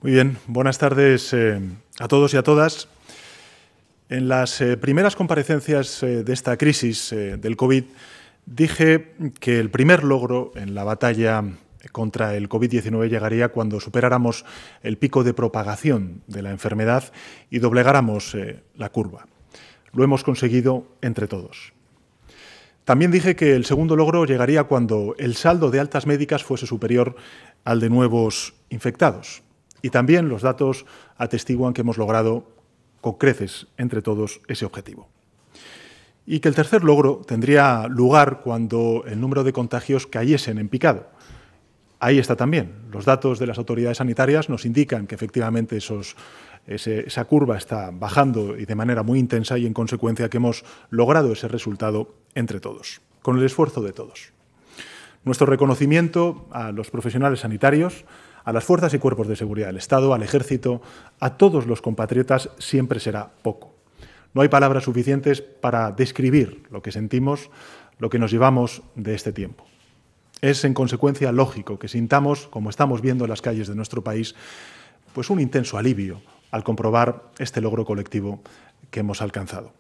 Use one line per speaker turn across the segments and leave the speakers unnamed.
Muy bien, buenas tardes a todos y a todas. En las primeras comparecencias de esta crisis del COVID dije que el primer logro en la batalla contra el COVID-19 llegaría cuando superáramos el pico de propagación de la enfermedad y doblegáramos la curva. Lo hemos conseguido entre todos. También dije que el segundo logro llegaría cuando el saldo de altas médicas fuese superior al de nuevos infectados. Y también los datos atestiguan que hemos logrado con creces entre todos ese objetivo. Y que el tercer logro tendría lugar cuando el número de contagios cayesen en picado. Ahí está también. Los datos de las autoridades sanitarias nos indican que efectivamente esa curva está bajando y de manera muy intensa y en consecuencia que hemos logrado ese resultado entre todos, con el esfuerzo de todos. Nuestro reconocimiento a los profesionales sanitarios, a las fuerzas y cuerpos de seguridad del Estado, al Ejército, a todos los compatriotas siempre será poco. No hay palabras suficientes para describir lo que sentimos, lo que nos llevamos de este tiempo. Es, en consecuencia, lógico que sintamos, como estamos viendo en las calles de nuestro país, pues un intenso alivio al comprobar este logro colectivo que hemos alcanzado.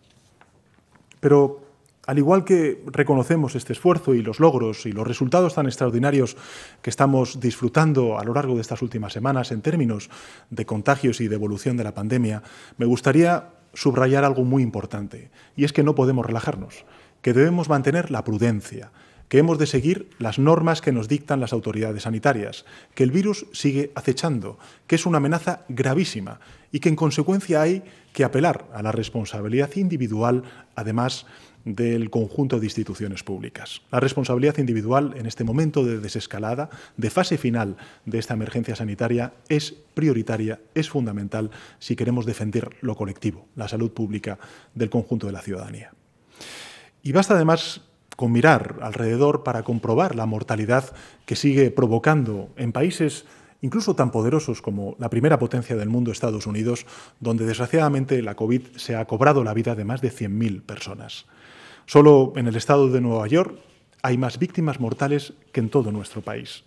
Pero, al igual que reconocemos este esfuerzo y los logros y los resultados tan extraordinarios que estamos disfrutando a lo largo de estas últimas semanas en términos de contagios y de evolución de la pandemia, me gustaría subrayar algo muy importante, y es que no podemos relajarnos, que debemos mantener la prudencia, que hemos de seguir las normas que nos dictan las autoridades sanitarias, que el virus sigue acechando, que es una amenaza gravísima y que en consecuencia hay que apelar a la responsabilidad individual, además del conjunto de instituciones públicas. La responsabilidad individual en este momento de desescalada, de fase final de esta emergencia sanitaria, es prioritaria, es fundamental si queremos defender lo colectivo, la salud pública del conjunto de la ciudadanía. Y basta además con mirar alrededor para comprobar la mortalidad que sigue provocando en países incluso tan poderosos como la primera potencia del mundo, Estados Unidos, donde desgraciadamente la COVID se ha cobrado la vida de más de 100.000 personas. Solo en el estado de Nueva York hay más víctimas mortales que en todo nuestro país.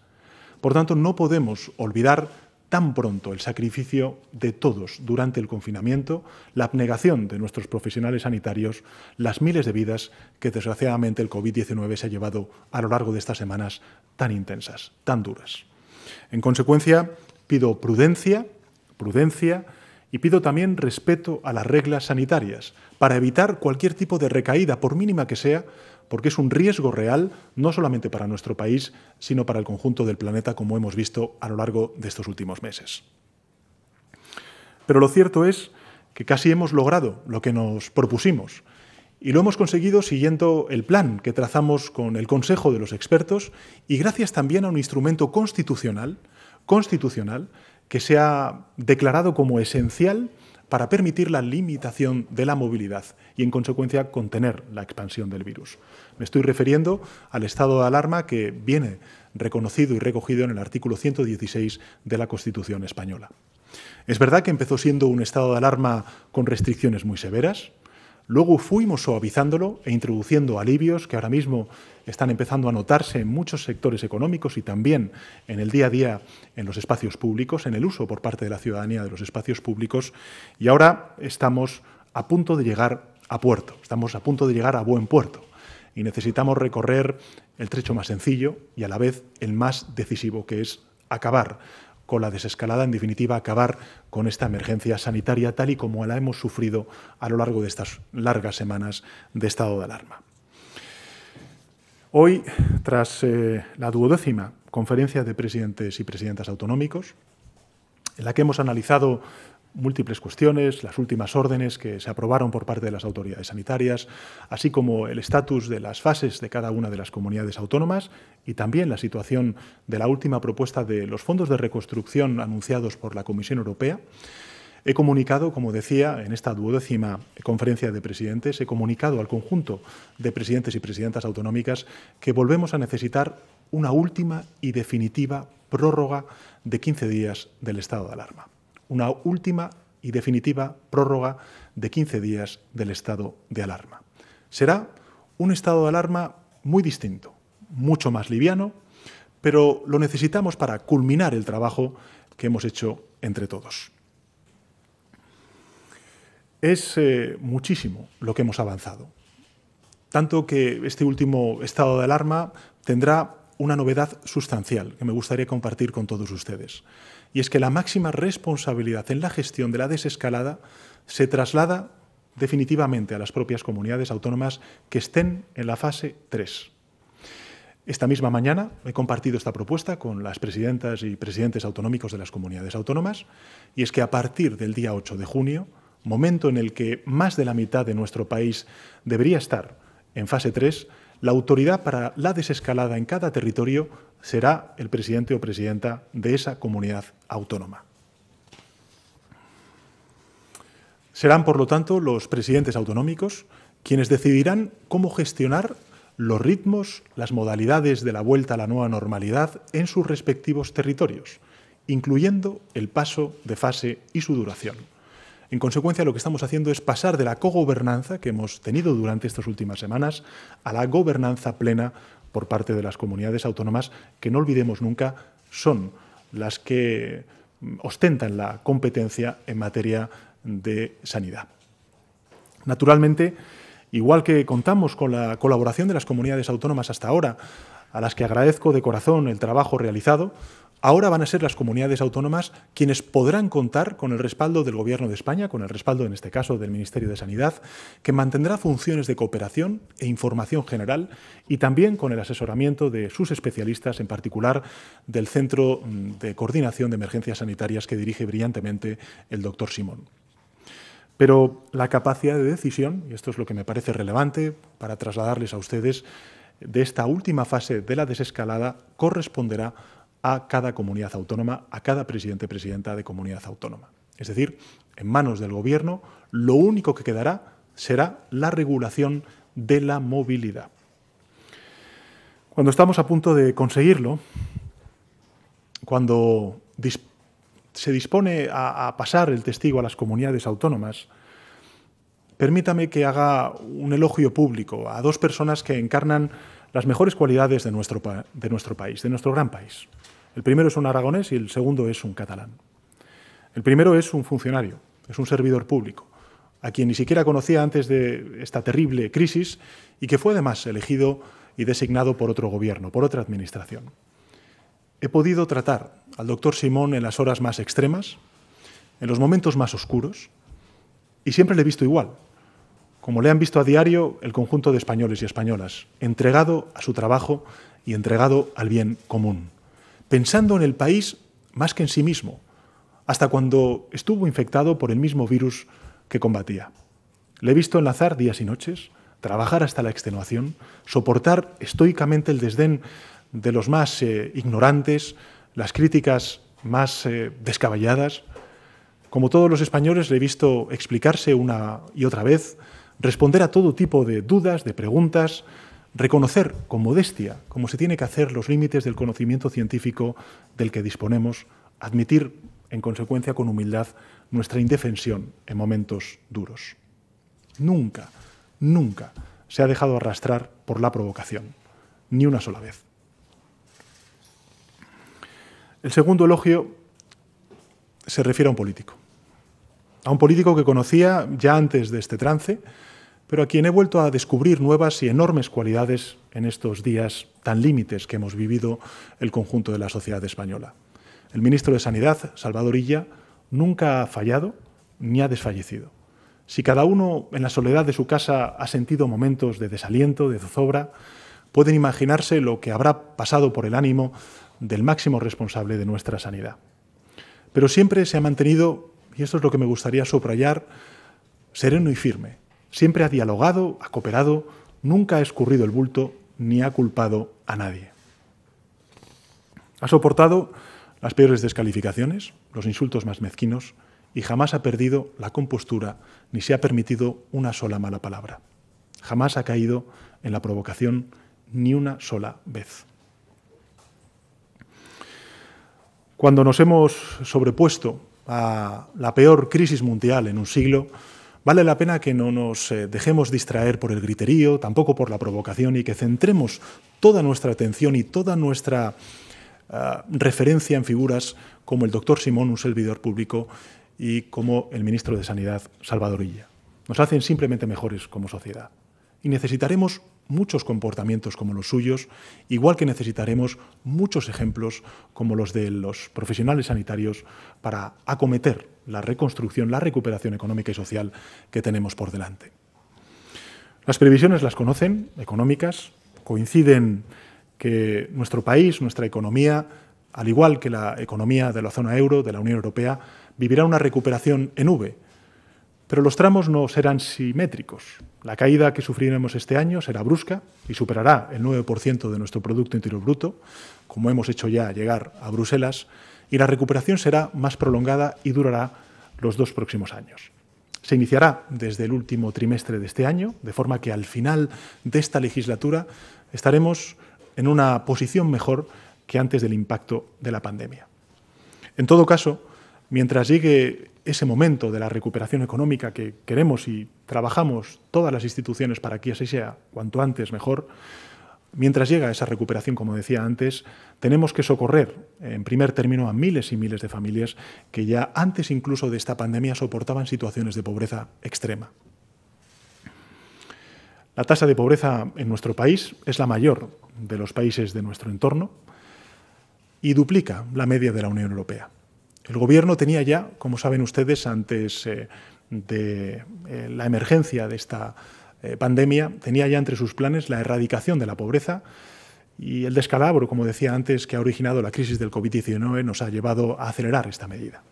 Por tanto, no podemos olvidar tan pronto el sacrificio de todos durante el confinamiento, la abnegación de nuestros profesionales sanitarios, las miles de vidas que desgraciadamente el COVID-19 se ha llevado a lo largo de estas semanas tan intensas, tan duras. En consecuencia, pido prudencia y pido también respeto a las reglas sanitarias para evitar cualquier tipo de recaída, por mínima que sea, porque es un riesgo real no solamente para nuestro país, sino para el conjunto del planeta, como hemos visto a lo largo de estos últimos meses. Pero lo cierto es que casi hemos logrado lo que nos propusimos y lo hemos conseguido siguiendo el plan que trazamos con el Consejo de los Expertos y gracias también a un instrumento constitucional que se ha declarado como esencial para permitir la limitación de la movilidad y, en consecuencia, contener la expansión del virus. Me estoy refiriendo al estado de alarma que viene reconocido y recogido en el artículo 116 de la Constitución española. Es verdad que empezó siendo un estado de alarma con restricciones muy severas. Luego fuimos suavizándolo e introduciendo alivios que ahora mismo están empezando a notarse en muchos sectores económicos y también en el día a día en los espacios públicos, en el uso por parte de la ciudadanía de los espacios públicos. Y ahora estamos a punto de llegar a puerto, estamos a punto de llegar a buen puerto. Y necesitamos recorrer el trecho más sencillo y a la vez el más decisivo, que es acabar con la desescalada, en definitiva, acabar con esta emergencia sanitaria tal y como la hemos sufrido a lo largo de estas largas semanas de estado de alarma. Hoy, tras la 12ª Conferencia de Presidentes y Presidentas Autonómicos, en la que hemos analizado múltiples cuestiones, las últimas órdenes que se aprobaron por parte de las autoridades sanitarias, así como el estatus de las fases de cada una de las comunidades autónomas y también la situación de la última propuesta de los fondos de reconstrucción anunciados por la Comisión Europea, he comunicado, como decía, en esta 12ª Conferencia de Presidentes, he comunicado al conjunto de presidentes y presidentas autonómicas que volvemos a necesitar una última y definitiva prórroga de 15 días del estado de alarma. Una última y definitiva prórroga de 15 días del estado de alarma. Será un estado de alarma muy distinto, mucho más liviano, pero lo necesitamos para culminar el trabajo que hemos hecho entre todos. Es muchísimo lo que hemos avanzado, tanto que este último estado de alarma tendrá una novedad sustancial que me gustaría compartir con todos ustedes, y es que la máxima responsabilidad en la gestión de la desescalada se traslada definitivamente a las propias comunidades autónomas que estén en la fase 3. Esta misma mañana he compartido esta propuesta con las presidentas y presidentes autonómicos de las comunidades autónomas, y es que a partir del día 8 de junio, momento en el que más de la mitad de nuestro país debería estar en fase 3, la autoridad para la desescalada en cada territorio será el presidente o presidenta de esa comunidad autónoma. Serán, por lo tanto, los presidentes autonómicos quienes decidirán cómo gestionar los ritmos, las modalidades de la vuelta a la nueva normalidad en sus respectivos territorios, incluyendo el paso de fase y su duración. En consecuencia, lo que estamos haciendo es pasar de la cogobernanza que hemos tenido durante estas últimas semanas a la gobernanza plena por parte de las comunidades autónomas, que no olvidemos nunca son las que ostentan la competencia en materia de sanidad. Naturalmente, igual que contamos con la colaboración de las comunidades autónomas hasta ahora, a las que agradezco de corazón el trabajo realizado, ahora van a ser las comunidades autónomas quienes podrán contar con el respaldo del Gobierno de España, con el respaldo, en este caso, del Ministerio de Sanidad, que mantendrá funciones de cooperación e información general, y también con el asesoramiento de sus especialistas, en particular del Centro de Coordinación de Emergencias Sanitarias que dirige brillantemente el doctor Simón. Pero la capacidad de decisión, y esto es lo que me parece relevante para trasladarles a ustedes, de esta última fase de la desescalada corresponderá a cada comunidad autónoma, a cada presidente o presidenta de comunidad autónoma. Es decir, en manos del Gobierno, lo único que quedará será la regulación de la movilidad. Cuando estamos a punto de conseguirlo, cuando se dispone a pasar el testigo a las comunidades autónomas, permítame que haga un elogio público a dos personas que encarnan las mejores cualidades de nuestro país, de nuestro gran país. El primero es un aragonés y el segundo es un catalán. El primero es un funcionario, es un servidor público, a quien ni siquiera conocía antes de esta terrible crisis y que fue además elegido y designado por otro gobierno, por otra administración. He podido tratar al doctor Simón en las horas más extremas, en los momentos más oscuros, y siempre le he visto igual, como le han visto a diario el conjunto de españoles y españolas, entregado a su trabajo y entregado al bien común, pensando en el país más que en sí mismo, hasta cuando estuvo infectado por el mismo virus que combatía. Le he visto enlazar días y noches, trabajar hasta la extenuación, soportar estoicamente el desdén de los más ignorantes, las críticas más descabelladas. Como todos los españoles, le he visto explicarse una y otra vez, responder a todo tipo de dudas, de preguntas, reconocer con modestia, como se tiene que hacer, los límites del conocimiento científico del que disponemos, admitir, en consecuencia, con humildad, nuestra indefensión en momentos duros. Nunca, nunca se ha dejado arrastrar por la provocación, ni una sola vez. El segundo elogio se refiere a un político que conocía ya antes de este trance, pero a quien he vuelto a descubrir nuevas y enormes cualidades en estos días tan límites que hemos vivido el conjunto de la sociedad española. El ministro de Sanidad, Salvador Illa, nunca ha fallado ni ha desfallecido. Si cada uno en la soledad de su casa ha sentido momentos de desaliento, de zozobra, pueden imaginarse lo que habrá pasado por el ánimo del máximo responsable de nuestra sanidad. Pero siempre se ha mantenido, y esto es lo que me gustaría subrayar, sereno y firme. Siempre ha dialogado, ha cooperado, nunca ha escurrido el bulto ni ha culpado a nadie. Ha soportado las peores descalificaciones, los insultos más mezquinos, y jamás ha perdido la compostura ni se ha permitido una sola mala palabra. Jamás ha caído en la provocación ni una sola vez. Cuando nos hemos sobrepuesto a la peor crisis mundial en un siglo, vale la pena que no nos dejemos distraer por el griterío, tampoco por la provocación, y que centremos toda nuestra atención y toda nuestra referencia en figuras como el doctor Simón, un servidor público, y como el ministro de Sanidad, Salvador Illa. Nos hacen simplemente mejores como sociedad. Y necesitaremos muchos comportamientos como los suyos, igual que necesitaremos muchos ejemplos como los de los profesionales sanitarios para acometer la reconstrucción, la recuperación económica y social que tenemos por delante. Las previsiones las conocen, económicas, coinciden que nuestro país, nuestra economía, al igual que la economía de la zona euro, de la Unión Europea, vivirá una recuperación en V. Pero los tramos no serán simétricos. La caída que sufriremos este año será brusca y superará el 9% de nuestro Producto Interior Bruto, como hemos hecho ya llegar a Bruselas, y la recuperación será más prolongada y durará los 2 próximos años. Se iniciará desde el último trimestre de este año, de forma que al final de esta legislatura estaremos en una posición mejor que antes del impacto de la pandemia. En todo caso, mientras llegue ese momento de la recuperación económica que queremos y trabajamos todas las instituciones para que así sea cuanto antes mejor, mientras llega esa recuperación, como decía antes, tenemos que socorrer en primer término a miles y miles de familias que ya antes incluso de esta pandemia soportaban situaciones de pobreza extrema. La tasa de pobreza en nuestro país es la mayor de los países de nuestro entorno y duplica la media de la Unión Europea. El Gobierno tenía ya, como saben ustedes, antes de la emergencia de esta pandemia, tenía ya entre sus planes la erradicación de la pobreza y el descalabro, como decía antes, que ha originado la crisis del COVID-19 nos ha llevado a acelerar esta medida.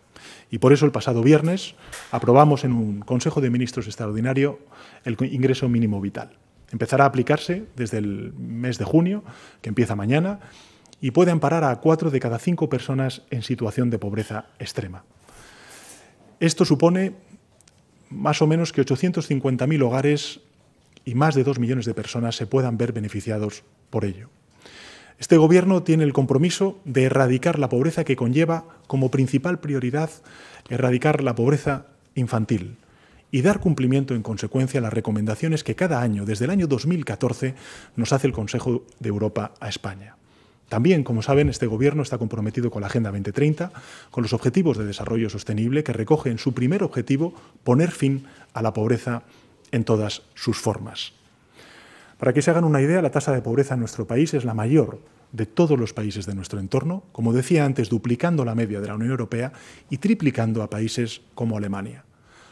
Y por eso el pasado viernes aprobamos en un Consejo de Ministros extraordinario el ingreso mínimo vital. Empezará a aplicarse desde el mes de junio, que empieza mañana, y puede amparar a 4 de cada 5 personas en situación de pobreza extrema. Esto supone más o menos que 850.000 hogares y más de 2 millones de personas se puedan ver beneficiados por ello. Este Gobierno tiene el compromiso de erradicar la pobreza que conlleva como principal prioridad erradicar la pobreza infantil y dar cumplimiento en consecuencia a las recomendaciones que cada año, desde el año 2014, nos hace el Consejo de Europa a España. También, como saben, este Gobierno está comprometido con la Agenda 2030, con los Objetivos de Desarrollo Sostenible, que recoge en su primer objetivo poner fin a la pobreza en todas sus formas. Para que se hagan una idea, la tasa de pobreza en nuestro país es la mayor de todos los países de nuestro entorno, como decía antes, duplicando la media de la Unión Europea y triplicando a países como Alemania.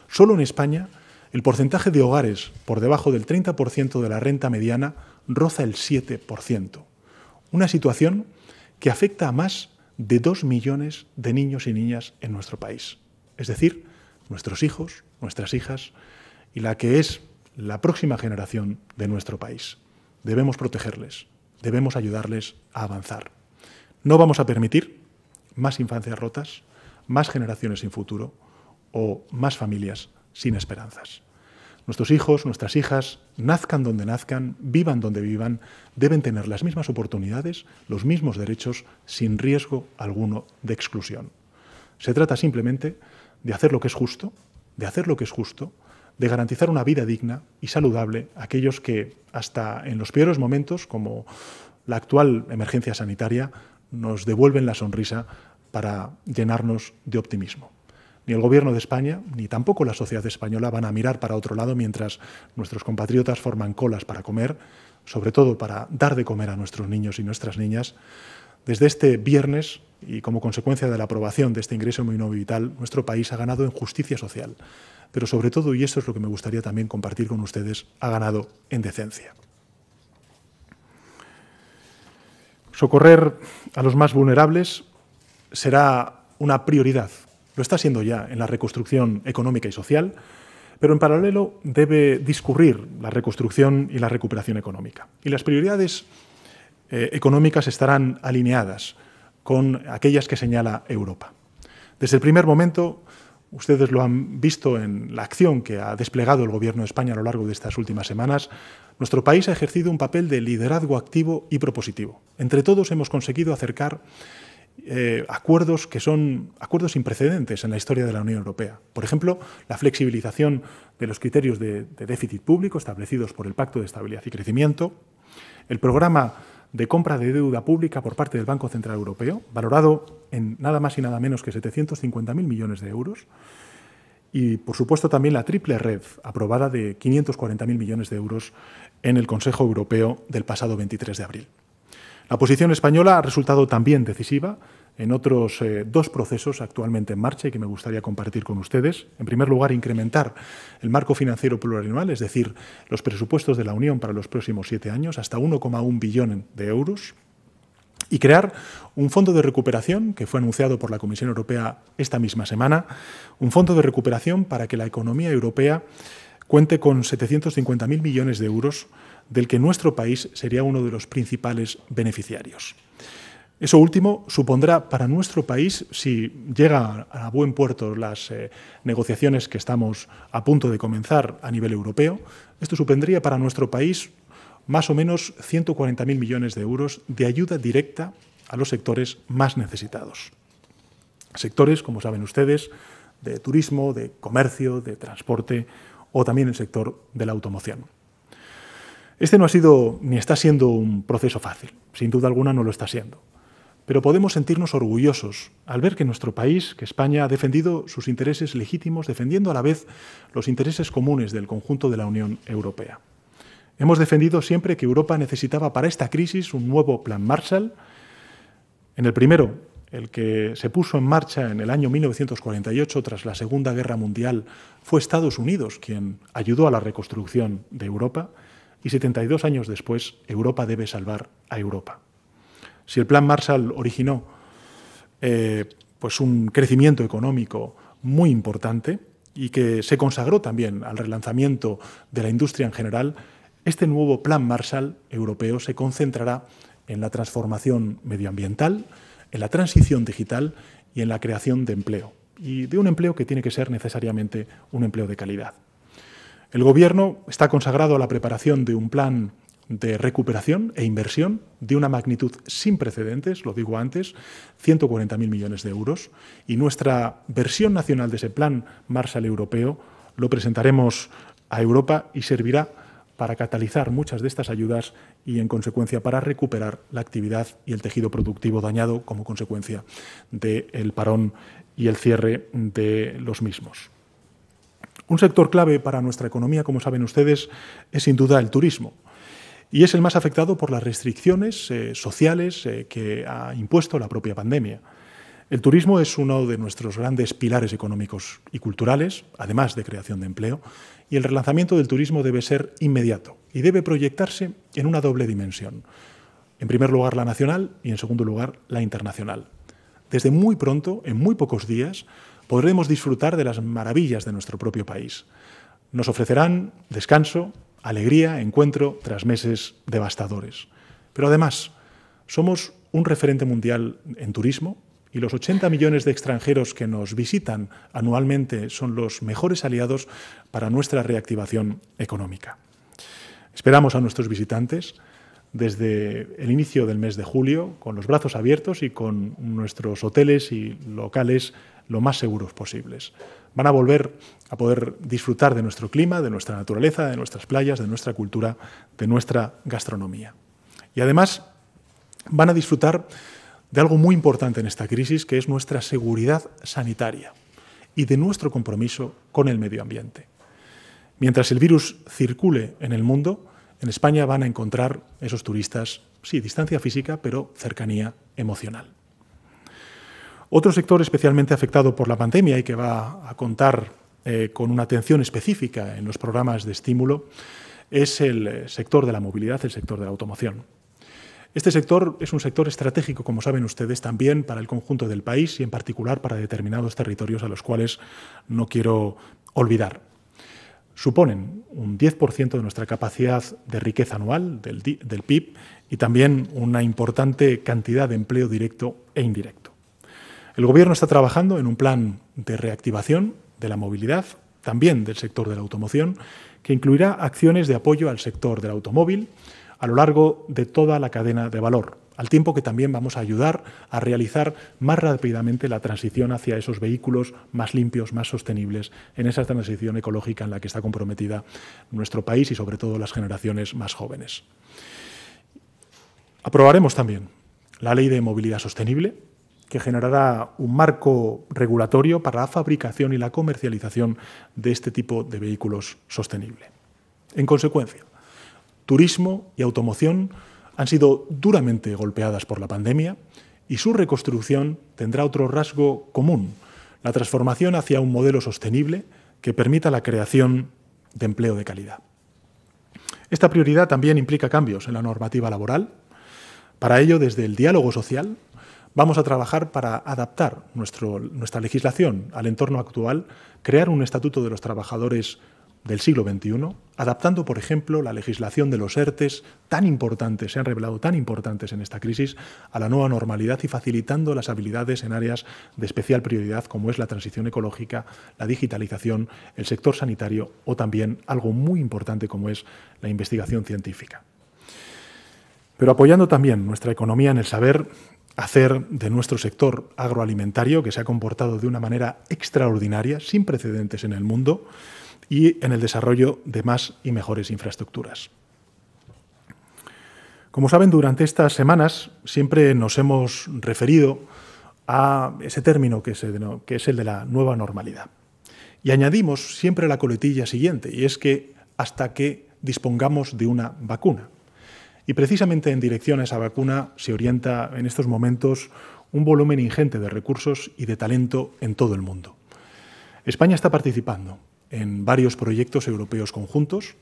Solo en España, el porcentaje de hogares por debajo del 30% de la renta mediana roza el 7%. Una situación que afecta a más de 2 millones de niños y niñas en nuestro país. Es decir, nuestros hijos, nuestras hijas y la que es la próxima generación de nuestro país. Debemos protegerles, debemos ayudarles a avanzar. No vamos a permitir más infancias rotas, más generaciones sin futuro o más familias sin esperanzas. Nuestros hijos, nuestras hijas, nazcan donde nazcan, vivan donde vivan, deben tener las mismas oportunidades, los mismos derechos, sin riesgo alguno de exclusión. Se trata simplemente de hacer lo que es justo, de garantizar una vida digna y saludable a aquellos que, hasta en los peores momentos, como la actual emergencia sanitaria, nos devuelven la sonrisa para llenarnos de optimismo. Ni el Gobierno de España, ni tampoco la sociedad española van a mirar para otro lado mientras nuestros compatriotas forman colas para comer, sobre todo para dar de comer a nuestros niños y nuestras niñas. Desde este viernes, y como consecuencia de la aprobación de este ingreso mínimo vital, nuestro país ha ganado en justicia social. Pero sobre todo, y esto es lo que me gustaría también compartir con ustedes, ha ganado en decencia. Socorrer a los más vulnerables será una prioridad. Lo está siendo ya en la reconstrucción económica y social, pero en paralelo debe discurrir la reconstrucción y la recuperación económica. Y las prioridades económicas estarán alineadas con aquellas que señala Europa. Desde el primer momento, ustedes lo han visto en la acción que ha desplegado el Gobierno de España a lo largo de estas últimas semanas, nuestro país ha ejercido un papel de liderazgo activo y propositivo. Entre todos hemos conseguido acercar acuerdos que son acuerdos sin precedentes en la historia de la Unión Europea. Por ejemplo, la flexibilización de los criterios de déficit público establecidos por el Pacto de Estabilidad y Crecimiento, el programa de compra de deuda pública por parte del Banco Central Europeo, valorado en nada más y nada menos que 750.000 millones de euros, y, por supuesto, también la triple red aprobada de 540.000 millones de euros en el Consejo Europeo del pasado 23 de abril. La posición española ha resultado también decisiva en otros dos procesos actualmente en marcha y que me gustaría compartir con ustedes. En primer lugar, incrementar el marco financiero plurianual, es decir, los presupuestos de la Unión para los próximos 7 años, hasta 1,1 billón de euros, y crear un fondo de recuperación que fue anunciado por la Comisión Europea esta misma semana, un fondo de recuperación para que la economía europea cuente con 750.000 millones de euros, del que nuestro país sería uno de los principales beneficiarios. Eso último supondrá para nuestro país, si llega a buen puerto las negociaciones que estamos a punto de comenzar a nivel europeo, esto supondría para nuestro país más o menos 140.000 millones de euros de ayuda directa a los sectores más necesitados. Sectores, como saben ustedes, de turismo, de comercio, de transporte o también el sector de la automoción. Este no ha sido ni está siendo un proceso fácil, sin duda alguna no lo está siendo. Pero podemos sentirnos orgullosos al ver que nuestro país, que España, ha defendido sus intereses legítimos, defendiendo a la vez los intereses comunes del conjunto de la Unión Europea. Hemos defendido siempre que Europa necesitaba para esta crisis un nuevo Plan Marshall. En el primero, el que se puso en marcha en el año 1948 tras la Segunda Guerra Mundial, fue Estados Unidos quien ayudó a la reconstrucción de Europa, y 72 años después Europa debe salvar a Europa. Si el Plan Marshall originó pues un crecimiento económico muy importante y que se consagró también al relanzamiento de la industria en general, este nuevo Plan Marshall europeo se concentrará en la transformación medioambiental, en la transición digital y en la creación de empleo, y de un empleo que tiene que ser necesariamente un empleo de calidad. El Gobierno está consagrado a la preparación de un plan de recuperación e inversión de una magnitud sin precedentes, lo digo antes, 140.000 millones de euros, y nuestra versión nacional de ese Plan Marshall europeo lo presentaremos a Europa y servirá para catalizar muchas de estas ayudas y, en consecuencia, para recuperar la actividad y el tejido productivo dañado como consecuencia del parón y el cierre de los mismos. Un sector clave para nuestra economía, como saben ustedes, es sin duda el turismo. Y es el más afectado por las restricciones sociales que ha impuesto la propia pandemia. El turismo es uno de nuestros grandes pilares económicos y culturales, además de creación de empleo, y el relanzamiento del turismo debe ser inmediato y debe proyectarse en una doble dimensión. En primer lugar, la nacional y, en segundo lugar, la internacional. Desde muy pronto, en muy pocos días, podremos disfrutar de las maravillas de nuestro propio país. Nos ofrecerán descanso, alegría, encuentro tras meses devastadores. Pero además, somos un referente mundial en turismo y los 80 millones de extranjeros que nos visitan anualmente son los mejores aliados para nuestra reactivación económica. Esperamos a nuestros visitantes desde el inicio del mes de julio con los brazos abiertos y con nuestros hoteles y locales lo más seguros posibles. Van a volver a poder disfrutar de nuestro clima, de nuestra naturaleza, de nuestras playas, de nuestra cultura, de nuestra gastronomía. Y además van a disfrutar de algo muy importante en esta crisis, que es nuestra seguridad sanitaria y de nuestro compromiso con el medio ambiente. Mientras el virus circule en el mundo, en España van a encontrar esos turistas, sí, distancia física, pero cercanía emocional. Otro sector especialmente afectado por la pandemia y que va a contar con una atención específica en los programas de estímulo es el sector de la movilidad, el sector de la automoción. Este sector es un sector estratégico, como saben ustedes, también para el conjunto del país y en particular para determinados territorios a los cuales no quiero olvidar. Suponen un 10% de nuestra capacidad de riqueza anual, del PIB, y también una importante cantidad de empleo directo e indirecto. El Gobierno está trabajando en un plan de reactivación de la movilidad, también del sector de la automoción, que incluirá acciones de apoyo al sector del automóvil a lo largo de toda la cadena de valor, al tiempo que también vamos a ayudar a realizar más rápidamente la transición hacia esos vehículos más limpios, más sostenibles, en esa transición ecológica en la que está comprometida nuestro país y sobre todo las generaciones más jóvenes. Aprobaremos también la Ley de Movilidad Sostenible, que generará un marco regulatorio para la fabricación y la comercialización de este tipo de vehículos sostenible. En consecuencia, turismo y automoción han sido duramente golpeadas por la pandemia y su reconstrucción tendrá otro rasgo común, la transformación hacia un modelo sostenible que permita la creación de empleo de calidad. Esta prioridad también implica cambios en la normativa laboral. Para ello, desde el diálogo social, vamos a trabajar para adaptar nuestra legislación al entorno actual, crear un estatuto de los trabajadores del siglo XXI, adaptando, por ejemplo, la legislación de los ERTEs, tan importantes, se han revelado tan importantes en esta crisis, a la nueva normalidad y facilitando las habilidades en áreas de especial prioridad, como es la transición ecológica, la digitalización, el sector sanitario o también algo muy importante como es la investigación científica. Pero apoyando también nuestra economía en el saber hacer de nuestro sector agroalimentario, que se ha comportado de una manera extraordinaria, sin precedentes en el mundo, y en el desarrollo de más y mejores infraestructuras. Como saben, durante estas semanas siempre nos hemos referido a ese término que es el de la nueva normalidad. Y añadimos siempre la coletilla siguiente, y es que hasta que dispongamos de una vacuna. Y precisamente en dirección a esa vacuna se orienta en estos momentos un volumen ingente de recursos y de talento en todo el mundo. España está participando en varios proyectos europeos conjuntos.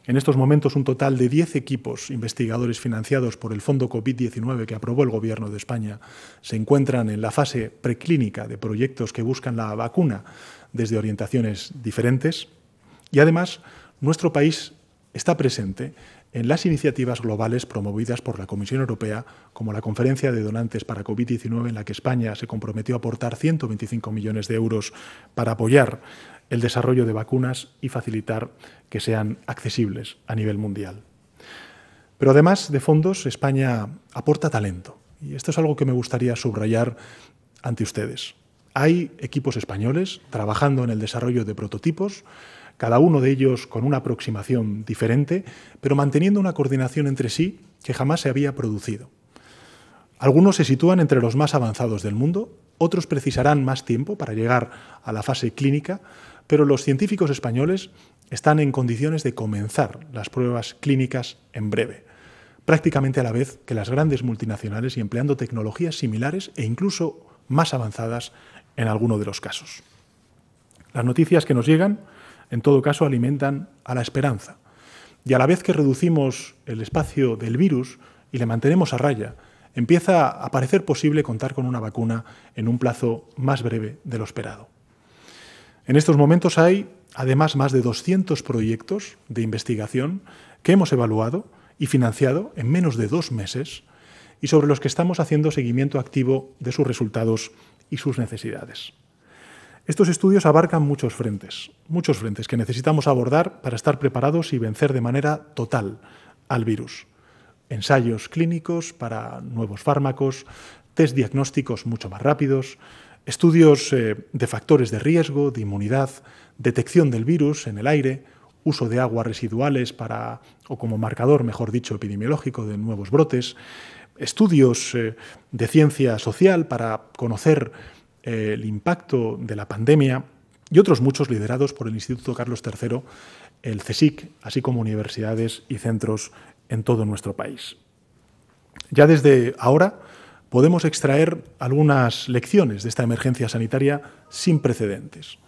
En estos momentos un total de 10 equipos investigadores financiados por el Fondo COVID-19 que aprobó el Gobierno de España se encuentran en la fase preclínica de proyectos que buscan la vacuna desde orientaciones diferentes. Y además, nuestro país está presente en las iniciativas globales promovidas por la Comisión Europea, como la Conferencia de Donantes para COVID-19, en la que España se comprometió a aportar 125 millones de euros para apoyar el desarrollo de vacunas y facilitar que sean accesibles a nivel mundial. Pero además de fondos, España aporta talento. Y esto es algo que me gustaría subrayar ante ustedes. Hay equipos españoles trabajando en el desarrollo de prototipos, cada uno de ellos con una aproximación diferente, pero manteniendo una coordinación entre sí que jamás se había producido. Algunos se sitúan entre los más avanzados del mundo, otros precisarán más tiempo para llegar a la fase clínica, pero los científicos españoles están en condiciones de comenzar las pruebas clínicas en breve, prácticamente a la vez que las grandes multinacionales y empleando tecnologías similares e incluso más avanzadas en alguno de los casos. Las noticias que nos llegan, en todo caso, alimentan a la esperanza. Y a la vez que reducimos el espacio del virus y le mantenemos a raya, empieza a parecer posible contar con una vacuna en un plazo más breve de lo esperado. En estos momentos hay, además, más de 200 proyectos de investigación que hemos evaluado y financiado en menos de 2 meses y sobre los que estamos haciendo seguimiento activo de sus resultados y sus necesidades. Estos estudios abarcan muchos frentes que necesitamos abordar para estar preparados y vencer de manera total al virus. Ensayos clínicos para nuevos fármacos, test diagnósticos mucho más rápidos, estudios de factores de riesgo, de inmunidad, detección del virus en el aire, uso de aguas residuales o como marcador, mejor dicho, epidemiológico de nuevos brotes, estudios de ciencia social para conocer el impacto de la pandemia y otros muchos liderados por el Instituto Carlos III, el CSIC, así como universidades y centros en todo nuestro país. Ya desde ahora podemos extraer algunas lecciones de esta emergencia sanitaria sin precedentes.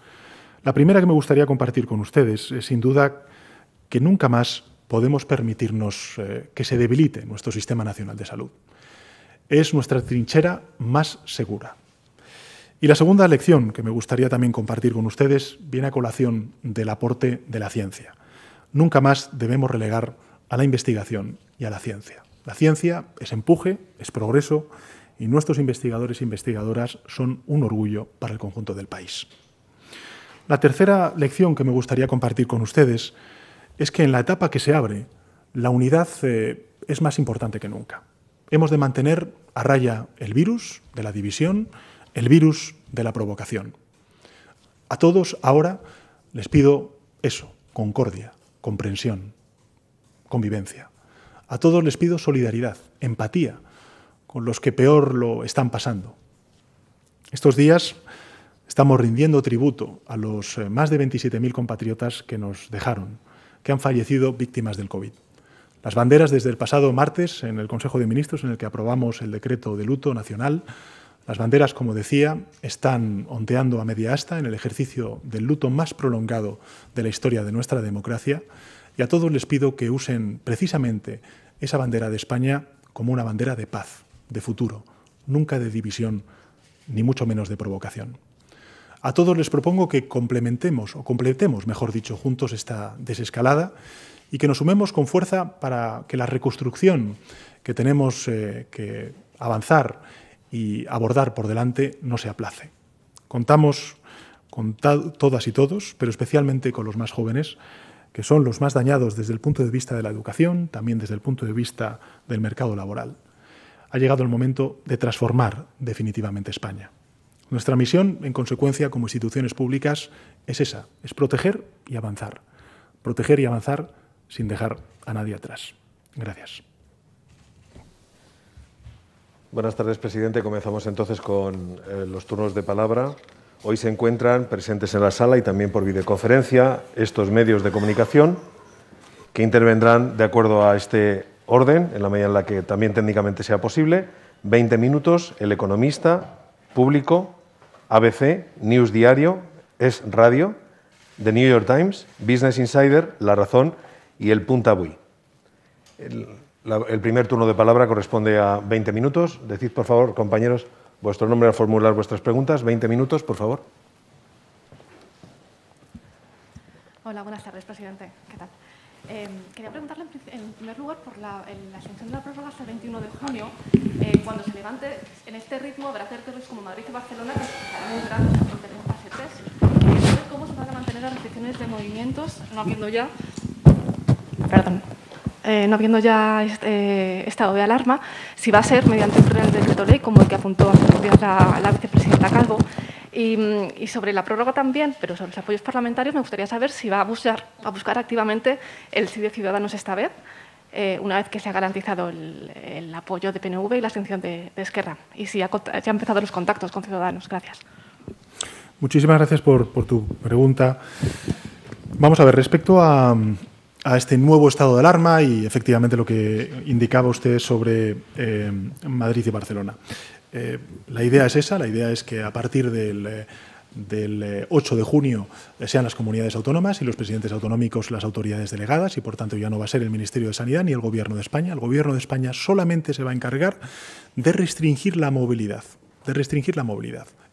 La primera que me gustaría compartir con ustedes es, sin duda, que nunca más podemos permitirnos que se debilite nuestro Sistema Nacional de Salud. Es nuestra trinchera más segura. Y la segunda lección que me gustaría también compartir con ustedes viene a colación del aporte de la ciencia. Nunca más debemos relegar a la investigación y a la ciencia. La ciencia es empuje, es progreso, y nuestros investigadores e investigadoras son un orgullo para el conjunto del país. La tercera lección que me gustaría compartir con ustedes es que en la etapa que se abre, la unidad es más importante que nunca. Hemos de mantener a raya el virus de la división, el virus de la provocación. A todos ahora les pido eso, concordia, comprensión, convivencia. A todos les pido solidaridad, empatía con los que peor lo están pasando. Estos días estamos rindiendo tributo a los más de 27.000 compatriotas que nos dejaron, que han fallecido víctimas del COVID. Las banderas desde el pasado martes en el Consejo de Ministros, en el que aprobamos el decreto de luto nacional, las banderas, como decía, están ondeando a media asta en el ejercicio del luto más prolongado de la historia de nuestra democracia, y a todos les pido que usen precisamente esa bandera de España como una bandera de paz, de futuro, nunca de división, ni mucho menos de provocación. A todos les propongo que completemos, mejor dicho, juntos esta desescalada y que nos sumemos con fuerza para que la reconstrucción que tenemos que avanzar y abordar por delante no se aplace. Contamos con todas y todos, pero especialmente con los más jóvenes, que son los más dañados desde el punto de vista de la educación, también desde el punto de vista del mercado laboral. Ha llegado el momento de transformar definitivamente España. Nuestra misión, en consecuencia, como instituciones públicas, es esa, es proteger y avanzar. Proteger y avanzar sin dejar a nadie atrás. Gracias.
Buenas tardes, presidente. Comenzamos entonces con los turnos de palabra. Hoy se encuentran presentes en la sala y también por videoconferencia estos medios de comunicación que intervendrán de acuerdo a este orden, en la medida en la que también técnicamente sea posible. 20 minutos, El Economista, Público, ABC, News Diario, Es Radio, The New York Times, Business Insider, La Razón y El Punt Avui. El primer turno de palabra corresponde a 20 minutos. Decid, por favor, compañeros, vuestro nombre al formular vuestras preguntas. 20 minutos, por favor.
Hola, buenas tardes, presidente. ¿Qué tal? Quería preguntarle, en primer lugar, por la extensión de la prórroga hasta el 21 de junio. Cuando se levante en este ritmo, habrá territorios como Madrid y Barcelona que estarán entrando en fase 3. ¿Cómo se van a mantener las restricciones de movimientos, no habiendo ya estado de alarma, si va a ser mediante un Real Decreto Ley, como el que apuntó hace unos días la vicepresidenta Calvo? Y sobre la prórroga también, pero sobre los apoyos parlamentarios, me gustaría saber si va a buscar activamente el sí de Ciudadanos esta vez, una vez que se ha garantizado el apoyo de PNV y la abstención de Esquerra, y si ya han empezado los contactos con Ciudadanos. Gracias.
Muchísimas gracias por tu pregunta. Vamos a ver, respecto a este nuevo estado de alarma y efectivamente lo que indicaba usted sobre Madrid y Barcelona. La idea es esa, la idea es que a partir del 8 de junio sean las comunidades autónomas y los presidentes autonómicos las autoridades delegadas, y por tanto ya no va a ser el Ministerio de Sanidad ni el Gobierno de España. El Gobierno de España solamente se va a encargar de restringir la movilidad.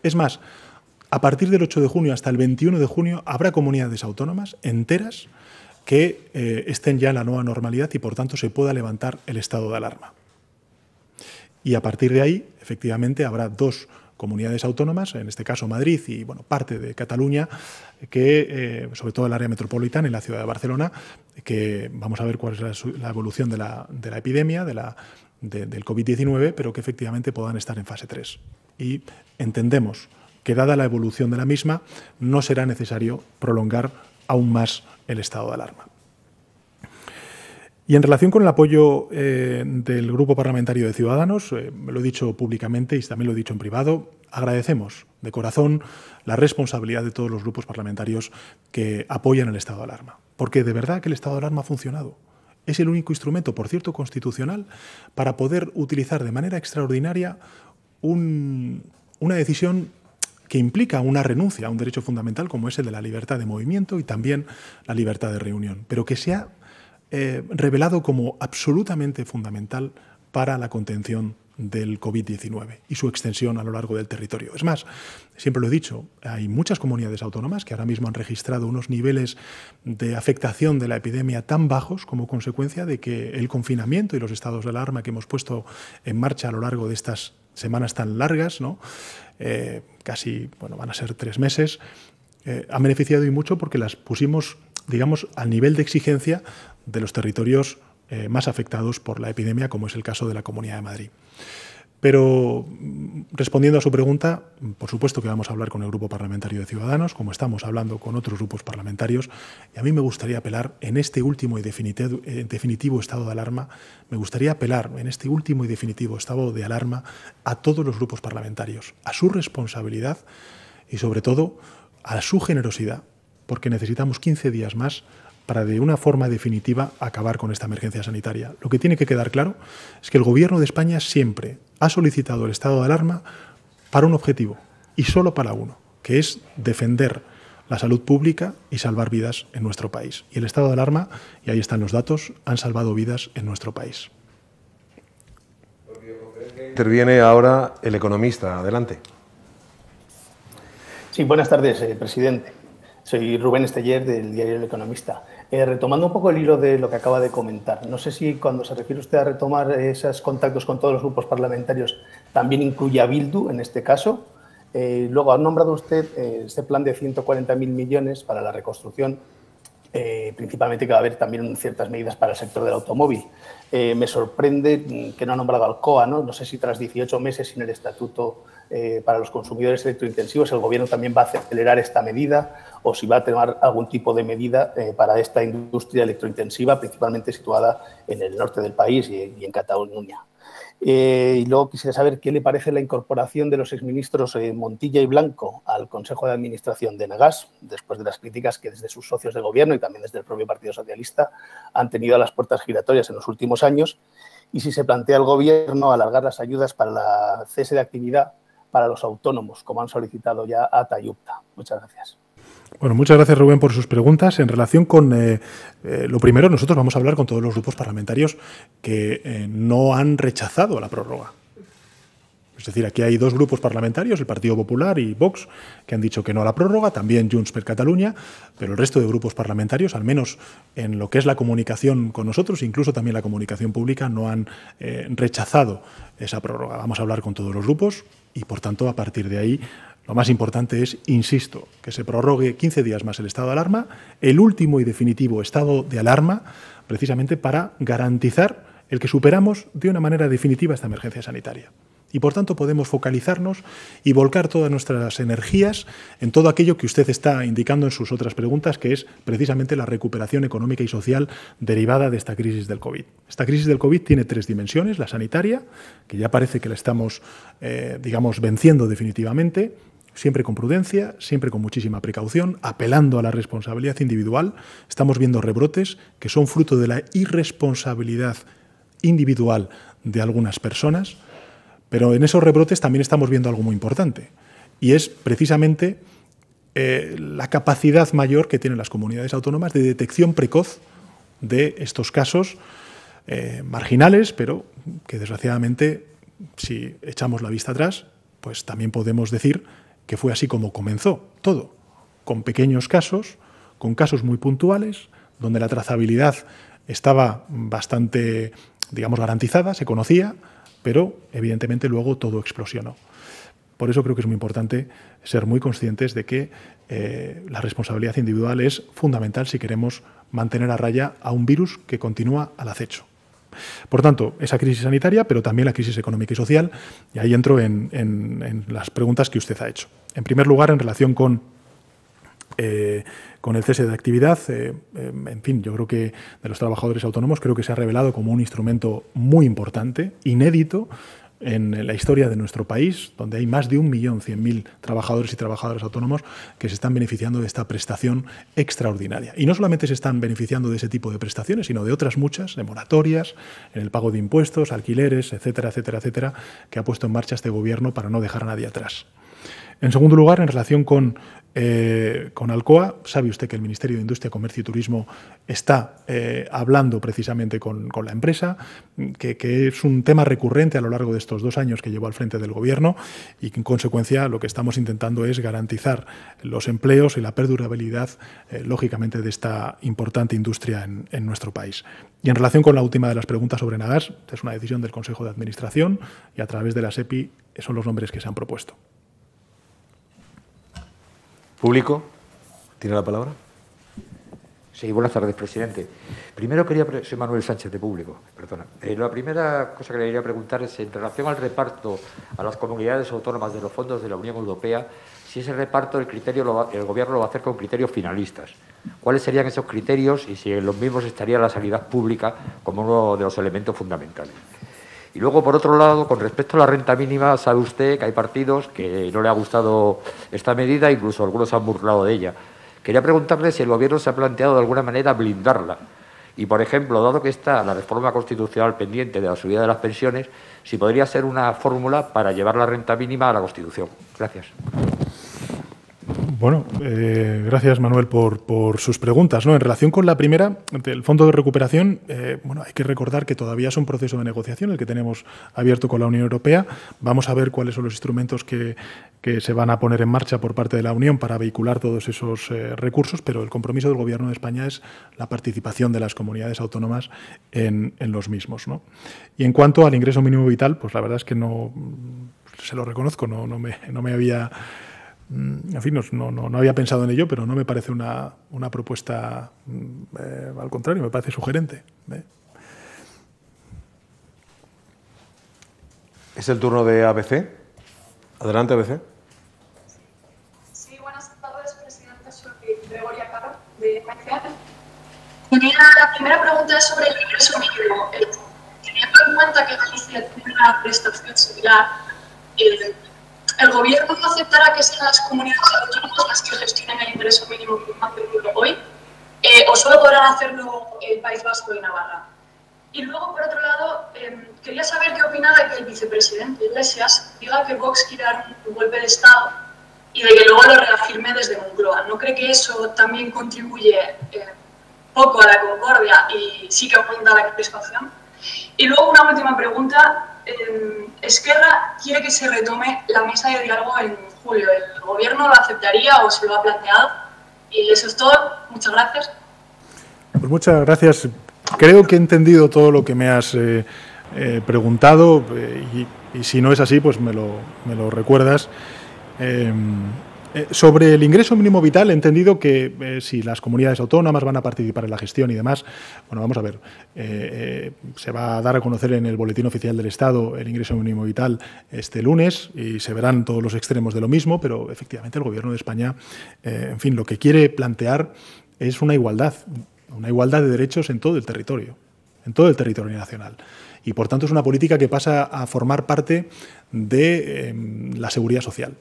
Es más, a partir del 8 de junio hasta el 21 de junio habrá comunidades autónomas enteras que estén ya en la nueva normalidad y por tanto se pueda levantar el estado de alarma. Y a partir de ahí, efectivamente, habrá dos comunidades autónomas, en este caso Madrid y parte de Cataluña, que, sobre todo el área metropolitana y la ciudad de Barcelona, que vamos a ver cuál es la evolución de la epidemia, del COVID-19, pero que efectivamente puedan estar en fase 3. Y entendemos que, dada la evolución de la misma, no será necesario prolongar aún más el estado de alarma. Y en relación con el apoyo del Grupo Parlamentario de Ciudadanos, lo he dicho públicamente y también lo he dicho en privado, agradecemos de corazón la responsabilidad de todos los grupos parlamentarios que apoyan el estado de alarma, porque de verdad que el estado de alarma ha funcionado. Es el único instrumento, por cierto, constitucional, para poder utilizar de manera extraordinaria una decisión que implica una renuncia a un derecho fundamental como es el de la libertad de movimiento y también la libertad de reunión, pero que se ha revelado como absolutamente fundamental para la contención del COVID-19 y su extensión a lo largo del territorio. Es más, siempre lo he dicho, hay muchas comunidades autónomas que ahora mismo han registrado unos niveles de afectación de la epidemia tan bajos como consecuencia de que el confinamiento y los estados de alarma que hemos puesto en marcha a lo largo de estas semanas tan largas, ¿no? Casi, van a ser 3 meses, han beneficiado y mucho porque las pusimos, digamos, al nivel de exigencia de los territorios más afectados por la epidemia, como es el caso de la Comunidad de Madrid. Pero respondiendo a su pregunta, por supuesto que vamos a hablar con el Grupo Parlamentario de Ciudadanos, como estamos hablando con otros grupos parlamentarios, y a mí me gustaría apelar en este último y definitivo estado de alarma, a todos los grupos parlamentarios, a su responsabilidad y sobre todo a su generosidad, porque necesitamos 15 días más para de una forma definitiva acabar con esta emergencia sanitaria. Lo que tiene que quedar claro es que el Gobierno de España siempre ha solicitado el estado de alarma para un objetivo, y solo para uno, que es defender la salud pública y salvar vidas en nuestro país. Y el estado de alarma, y ahí están los datos, han salvado vidas en nuestro país.
Interviene ahora el economista. Adelante.
Sí, buenas tardes, presidente. Soy Rubén Esteller, del diario El Economista. Retomando un poco el hilo de lo que acaba de comentar, no sé si cuando se refiere usted a retomar esos contactos con todos los grupos parlamentarios también incluye a Bildu en este caso. Luego ha nombrado usted este plan de 140.000 millones para la reconstrucción, principalmente que va a haber también ciertas medidas para el sector del automóvil. Me sorprende que no ha nombrado Alcoa, ¿no? No sé si tras 18 meses sin el estatuto para los consumidores electrointensivos el Gobierno también va a acelerar esta medida o si va a tomar algún tipo de medida para esta industria electrointensiva, principalmente situada en el norte del país y en Cataluña. Y luego quisiera saber qué le parece la incorporación de los exministros Montilla y Blanco al Consejo de Administración de Enagás, después de las críticas que desde sus socios de gobierno y también desde el propio Partido Socialista han tenido a las puertas giratorias en los últimos años, y si se plantea el Gobierno alargar las ayudas para la cese de actividad para los autónomos, como han solicitado ya ATA y UPTA. Muchas gracias.
Bueno, muchas gracias, Rubén, por sus preguntas. En relación con lo primero, nosotros vamos a hablar con todos los grupos parlamentarios que no han rechazado la prórroga. Es decir, aquí hay dos grupos parlamentarios, el Partido Popular y Vox, que han dicho que no a la prórroga, también Junts per Catalunya, pero el resto de grupos parlamentarios, al menos en lo que es la comunicación con nosotros, incluso también la comunicación pública, no han rechazado esa prórroga. Vamos a hablar con todos los grupos y, por tanto, a partir de ahí, lo más importante es, insisto, que se prorrogue 15 días más el estado de alarma, el último y definitivo estado de alarma, precisamente para garantizar el que superamos de una manera definitiva esta emergencia sanitaria. Y, por tanto, podemos focalizarnos y volcar todas nuestras energías en todo aquello que usted está indicando en sus otras preguntas, que es precisamente la recuperación económica y social derivada de esta crisis del COVID. Esta crisis del COVID tiene tres dimensiones: la sanitaria, que ya parece que la estamos, venciendo definitivamente, siempre con prudencia, siempre con muchísima precaución, apelando a la responsabilidad individual. Estamos viendo rebrotes que son fruto de la irresponsabilidad individual de algunas personas, pero en esos rebrotes también estamos viendo algo muy importante, y es precisamente la capacidad mayor que tienen las comunidades autónomas de detección precoz de estos casos marginales, pero que desgraciadamente, si echamos la vista atrás, pues también podemos decir que fue así como comenzó todo, con pequeños casos, con casos muy puntuales, donde la trazabilidad estaba bastante, garantizada, se conocía, pero evidentemente luego todo explosionó. Por eso creo que es muy importante ser muy conscientes de que la responsabilidad individual es fundamental si queremos mantener a raya a un virus que continúa al acecho. Por tanto, esa crisis sanitaria, pero también la crisis económica y social, y ahí entro en las preguntas que usted ha hecho. En primer lugar, en relación con el cese de actividad, en fin, yo creo que de los trabajadores autónomos creo que se ha revelado como un instrumento muy importante, inédito, en la historia de nuestro país, donde hay más de 1.100.000 trabajadores y trabajadoras autónomos que se están beneficiando de esta prestación extraordinaria. Y no solamente se están beneficiando de ese tipo de prestaciones, sino de otras muchas, de moratorias, en el pago de impuestos, alquileres, etcétera, etcétera, etcétera, que ha puesto en marcha este Gobierno para no dejar a nadie atrás. En segundo lugar, en relación con Alcoa, sabe usted que el Ministerio de Industria, Comercio y Turismo está hablando precisamente con la empresa, que es un tema recurrente a lo largo de estos 2 años que llevo al frente del Gobierno, y que en consecuencia lo que estamos intentando es garantizar los empleos y la perdurabilidad, lógicamente, de esta importante industria en nuestro país. Y en relación con la última de las preguntas sobre Enagás, es una decisión del Consejo de Administración y a través de la SEPI son los nombres que se han propuesto.
¿Público? ¿Tiene la palabra?
Sí, buenas tardes, presidente. Primero soy Manuel Sánchez de Público, perdona. La primera cosa que le quería preguntar es en relación al reparto a las comunidades autónomas de los fondos de la Unión Europea, si ese reparto el Gobierno lo va a hacer con criterios finalistas. ¿Cuáles serían esos criterios y si en los mismos estaría la sanidad pública como uno de los elementos fundamentales? Y luego, por otro lado, con respecto a la renta mínima, sabe usted que hay partidos que no le ha gustado esta medida, incluso algunos se han burlado de ella. Quería preguntarle si el Gobierno se ha planteado de alguna manera blindarla. Y, por ejemplo, dado que está la reforma constitucional pendiente de la subida de las pensiones, si podría ser una fórmula para llevar la renta mínima a la Constitución. Gracias.
Bueno, gracias, Manuel, por sus preguntas, ¿no? En relación con la primera, del Fondo de Recuperación, bueno, hay que recordar que todavía es un proceso de negociación el que tenemos abierto con la Unión Europea. Vamos a ver cuáles son los instrumentos que se van a poner en marcha por parte de la Unión para vehicular todos esos recursos, pero el compromiso del Gobierno de España es la participación de las comunidades autónomas en los mismos, ¿no? Y en cuanto al ingreso mínimo vital, pues la verdad es que no, se lo reconozco, no me había... En fin, no había pensado en ello, pero no me parece una propuesta, al contrario, me parece sugerente.
Es el turno de ABC. Adelante, ABC.
Sí, buenas tardes, presidente. Soy Gregoria Caro, de ABC. La primera pregunta es sobre el ingreso mínimo. Teniendo en cuenta que Galicia tiene una prestación similar, ¿el Gobierno no aceptará que sean las comunidades autónomas las que gestionen el ingreso mínimo hoy? ¿O solo podrán hacerlo el País Vasco y Navarra? Y luego, por otro lado, quería saber qué opina de que el vicepresidente Iglesias diga que Vox quiere dar un golpe de Estado y de que luego lo reafirme desde Moncloa. ¿No cree que eso también contribuye poco a la concordia y sí que aumenta la crispación? Y luego una última pregunta. Esquerra quiere que se retome la mesa de diálogo en julio. ¿El Gobierno lo aceptaría o se lo ha planteado? Y eso es todo. Muchas gracias.
Pues muchas gracias. Creo que he entendido todo lo que me has preguntado y si no es así, pues me lo recuerdas. Sobre el ingreso mínimo vital, he entendido que si las comunidades autónomas van a participar en la gestión y demás, bueno, vamos a ver, se va a dar a conocer en el Boletín Oficial del Estado el ingreso mínimo vital este lunes y se verán todos los extremos de lo mismo, pero efectivamente el Gobierno de España, en fin, lo que quiere plantear es una igualdad de derechos en todo el territorio nacional. Y por tanto es una política que pasa a formar parte de la seguridad social.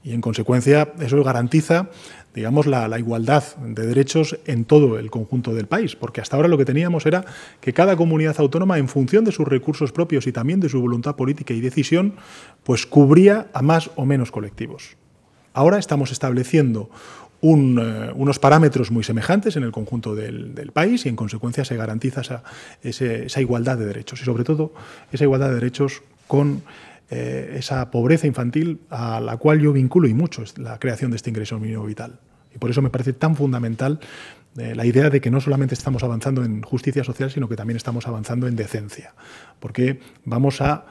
Y, en consecuencia, eso garantiza, digamos, la igualdad de derechos en todo el conjunto del país, porque hasta ahora lo que teníamos era que cada comunidad autónoma, en función de sus recursos propios y también de su voluntad política y decisión, pues cubría a más o menos colectivos. Ahora estamos estableciendo unos parámetros muy semejantes en el conjunto del país y, en consecuencia, se garantiza esa igualdad de derechos y, sobre todo, esa igualdad de derechos con esa pobreza infantil a la cual yo vinculo y mucho la creación de este ingreso mínimo vital. Y por eso me parece tan fundamental la idea de que no solamente estamos avanzando en justicia social, sino que también estamos avanzando en decencia, porque vamos a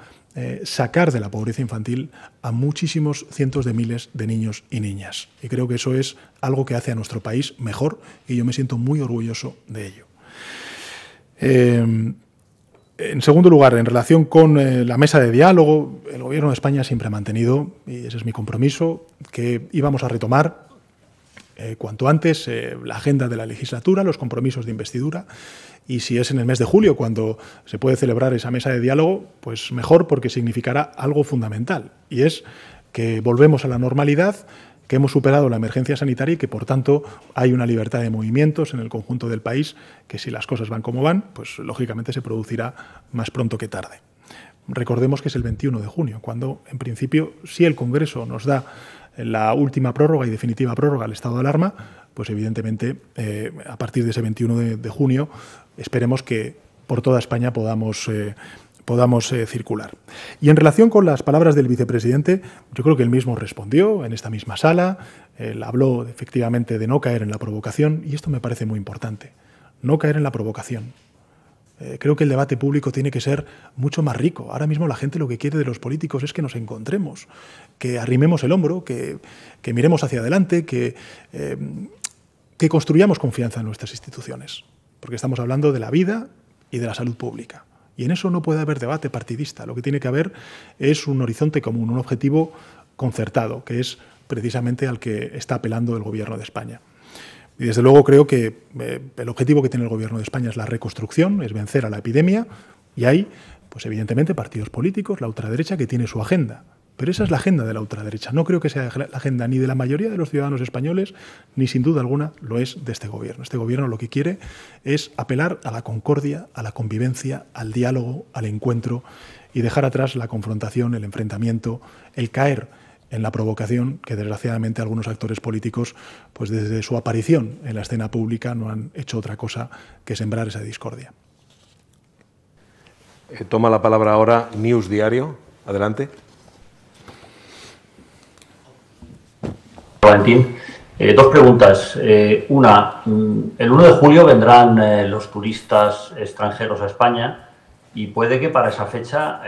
sacar de la pobreza infantil a muchísimos cientos de miles de niños y niñas. Y creo que eso es algo que hace a nuestro país mejor y yo me siento muy orgulloso de ello. En segundo lugar, en relación con la mesa de diálogo, el Gobierno de España siempre ha mantenido, y ese es mi compromiso, que íbamos a retomar cuanto antes la agenda de la legislatura, los compromisos de investidura, y si es en el mes de julio cuando se puede celebrar esa mesa de diálogo, pues mejor, porque significará algo fundamental, y es que volvemos a la normalidad, que hemos superado la emergencia sanitaria y que, por tanto, hay una libertad de movimientos en el conjunto del país, que si las cosas van como van, pues lógicamente se producirá más pronto que tarde. Recordemos que es el 21 de junio, cuando, en principio, si el Congreso nos da la última prórroga y definitiva prórroga al estado de alarma, pues evidentemente, a partir de ese 21 de junio, esperemos que por toda España podamos circular. Y en relación con las palabras del vicepresidente, yo creo que él mismo respondió en esta misma sala, él habló efectivamente de no caer en la provocación, y esto me parece muy importante, no caer en la provocación. Creo que el debate público tiene que ser mucho más rico. Ahora mismo la gente lo que quiere de los políticos es que nos encontremos, que arrimemos el hombro, que miremos hacia adelante, que que construyamos confianza en nuestras instituciones, porque estamos hablando de la vida y de la salud pública. Y en eso no puede haber debate partidista. Lo que tiene que haber es un horizonte común, un objetivo concertado, que es precisamente al que está apelando el Gobierno de España. Y desde luego creo que el objetivo que tiene el Gobierno de España es la reconstrucción, es vencer a la epidemia, y hay, pues evidentemente, partidos políticos, la ultraderecha, que tiene su agenda. Pero esa es la agenda de la ultraderecha. No creo que sea la agenda ni de la mayoría de los ciudadanos españoles, ni sin duda alguna lo es de este Gobierno. Este Gobierno lo que quiere es apelar a la concordia, a la convivencia, al diálogo, al encuentro y dejar atrás la confrontación, el enfrentamiento, el caer en la provocación que desgraciadamente algunos actores políticos, pues desde su aparición en la escena pública, no han hecho otra cosa que sembrar esa discordia.
Toma la palabra ahora News Diario. Adelante.
Valentín, dos preguntas. Una, el 1 de julio vendrán los turistas extranjeros a España y puede que para esa fecha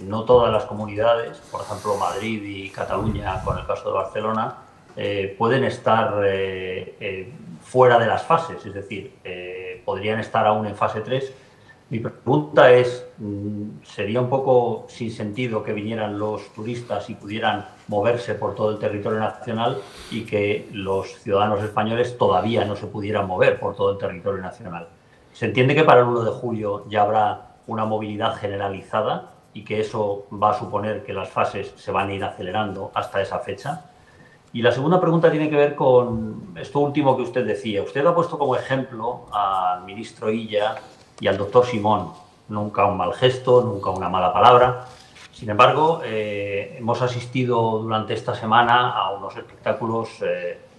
no todas las comunidades, por ejemplo Madrid y Cataluña, con el caso de Barcelona, pueden estar fuera de las fases, es decir, podrían estar aún en fase 3. Mi pregunta es, ¿sería un poco sin sentido que vinieran los turistas y pudieran moverse por todo el territorio nacional y que los ciudadanos españoles todavía no se pudieran mover por todo el territorio nacional? ¿Se entiende que para el 1 de julio ya habrá una movilidad generalizada y que eso va a suponer que las fases se van a ir acelerando hasta esa fecha? Y la segunda pregunta tiene que ver con esto último que usted decía. Usted ha puesto como ejemplo al ministro Illa y al doctor Simón. Nunca un mal gesto, nunca una mala palabra. Sin embargo, hemos asistido durante esta semana a unos espectáculos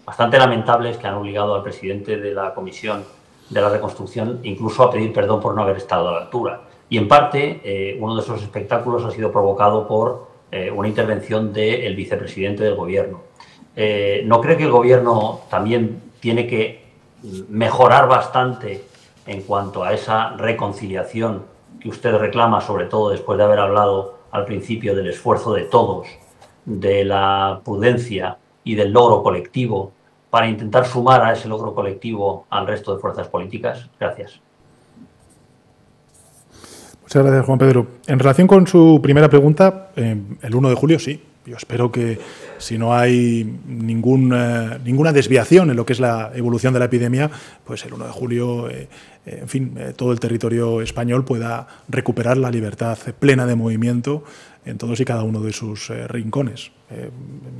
bastante lamentables que han obligado al presidente de la Comisión de la Reconstrucción incluso a pedir perdón por no haber estado a la altura. Y en parte, uno de esos espectáculos ha sido provocado por una intervención del vicepresidente del Gobierno. ¿No cree que el Gobierno también tiene que mejorar bastante en cuanto a esa reconciliación que usted reclama, sobre todo después de haber hablado al principio del esfuerzo de todos, de la prudencia y del logro colectivo, para intentar sumar a ese logro colectivo al resto de fuerzas políticas? Gracias.
Muchas gracias, Juan Pedro. En relación con su primera pregunta, el 1 de julio sí. Yo espero que si no hay ninguna desviación en lo que es la evolución de la epidemia, pues el 1 de julio, en fin, todo el territorio español pueda recuperar la libertad plena de movimiento en todos y cada uno de sus rincones.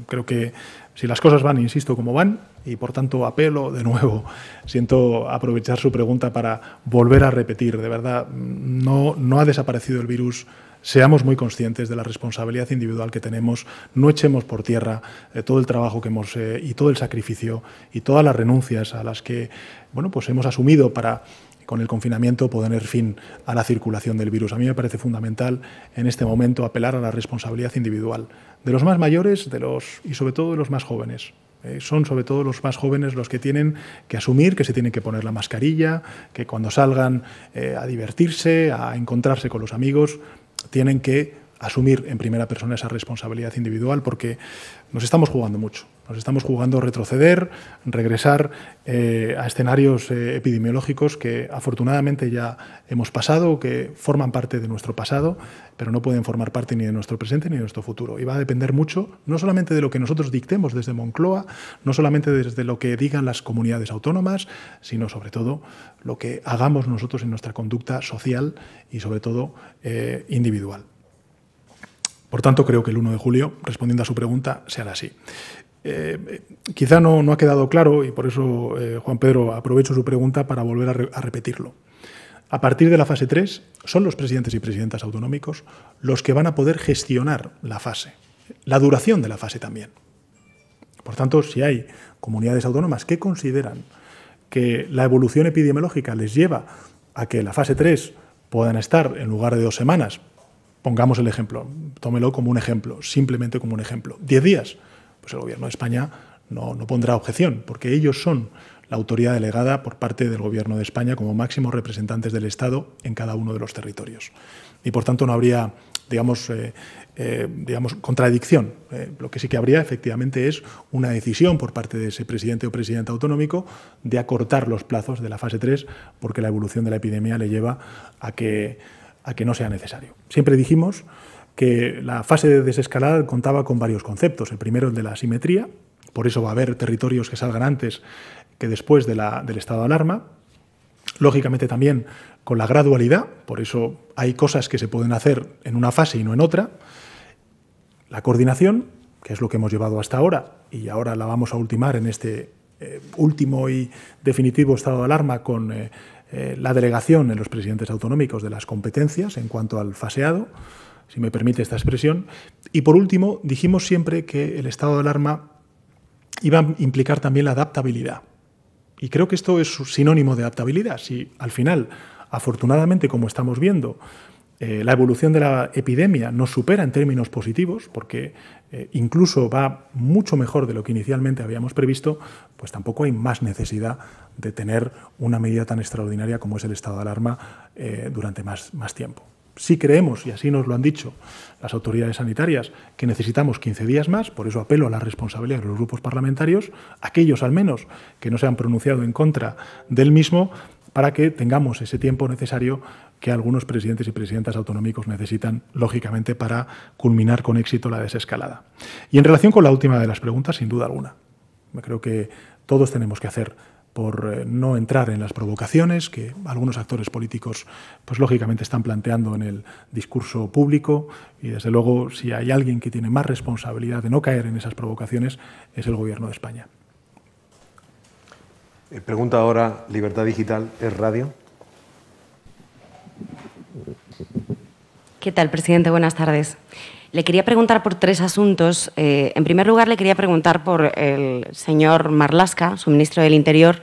Creo que si las cosas van, insisto, como van, y por tanto apelo de nuevo, siento aprovechar su pregunta para volver a repetir, de verdad, no ha desaparecido el virus. Seamos muy conscientes de la responsabilidad individual que tenemos, no echemos por tierra todo el trabajo que hemos y todo el sacrificio y todas las renuncias a las que pues hemos asumido para, con el confinamiento, poner fin a la circulación del virus. A mí me parece fundamental en este momento apelar a la responsabilidad individual de los más mayores y sobre todo de los más jóvenes. Son sobre todo los más jóvenes los que tienen que asumir que se tienen que poner la mascarilla, que cuando salgan a divertirse, a encontrarse con los amigos, tienen que asumir en primera persona esa responsabilidad individual, porque nos estamos jugando mucho. Nos estamos jugando retroceder, regresar a escenarios epidemiológicos que afortunadamente ya hemos pasado, que forman parte de nuestro pasado, pero no pueden formar parte ni de nuestro presente ni de nuestro futuro. Y va a depender mucho, no solamente de lo que nosotros dictemos desde Moncloa, no solamente desde lo que digan las comunidades autónomas, sino sobre todo lo que hagamos nosotros en nuestra conducta social y sobre todo individual. Por tanto, creo que el 1 de julio, respondiendo a su pregunta, se hará así. Quizá no ha quedado claro y por eso, Juan Pedro, aprovecho su pregunta para volver a repetirlo. A partir de la fase 3, son los presidentes y presidentas autonómicos los que van a poder gestionar la fase, la duración de la fase también. Por tanto, si hay comunidades autónomas que consideran que la evolución epidemiológica les lleva a que la fase 3 puedan estar en lugar de 2 semanas, pongamos el ejemplo, tómelo como un ejemplo, simplemente como un ejemplo, 10 días, pues el Gobierno de España no pondrá objeción, porque ellos son la autoridad delegada por parte del Gobierno de España como máximos representantes del Estado en cada uno de los territorios. y por tanto no habría, digamos, contradicción. Lo que sí que habría, efectivamente, es una decisión por parte de ese presidente o presidenta autonómico de acortar los plazos de la fase 3 porque la evolución de la epidemia le lleva a que no sea necesario. Siempre dijimos que la fase de desescalada contaba con varios conceptos. El primero, el de la asimetría, por eso va a haber territorios que salgan antes que después del estado de alarma. Lógicamente también con la gradualidad, por eso hay cosas que se pueden hacer en una fase y no en otra. La coordinación, que es lo que hemos llevado hasta ahora, y ahora la vamos a ultimar en este último y definitivo estado de alarma con la delegación en los presidentes autonómicos de las competencias en cuanto al faseado, si me permite esta expresión. Y por último, dijimos siempre que el estado de alarma iba a implicar también la adaptabilidad. Y creo que esto es sinónimo de adaptabilidad. Si al final, afortunadamente, como estamos viendo, la evolución de la epidemia nos supera en términos positivos, porque incluso va mucho mejor de lo que inicialmente habíamos previsto, pues tampoco hay más necesidad de tener una medida tan extraordinaria como es el estado de alarma durante más tiempo. Sí creemos, y así nos lo han dicho las autoridades sanitarias, que necesitamos 15 días más, por eso apelo a la responsabilidad de los grupos parlamentarios, aquellos al menos que no se han pronunciado en contra del mismo, para que tengamos ese tiempo necesario que algunos presidentes y presidentas autonómicos necesitan, lógicamente, para culminar con éxito la desescalada. Y en relación con la última de las preguntas, sin duda alguna, creo que todos tenemos que hacer por no entrar en las provocaciones que algunos actores políticos, pues lógicamente están planteando en el discurso público, y desde luego si hay alguien que tiene más responsabilidad de no caer en esas provocaciones es el Gobierno de España.
Pregunta ahora, Libertad Digital, ¿es radio?
¿Qué tal, presidente? Buenas tardes. Le quería preguntar por 3 asuntos. En primer lugar, le quería preguntar por el señor Marlaska, su ministro del Interior,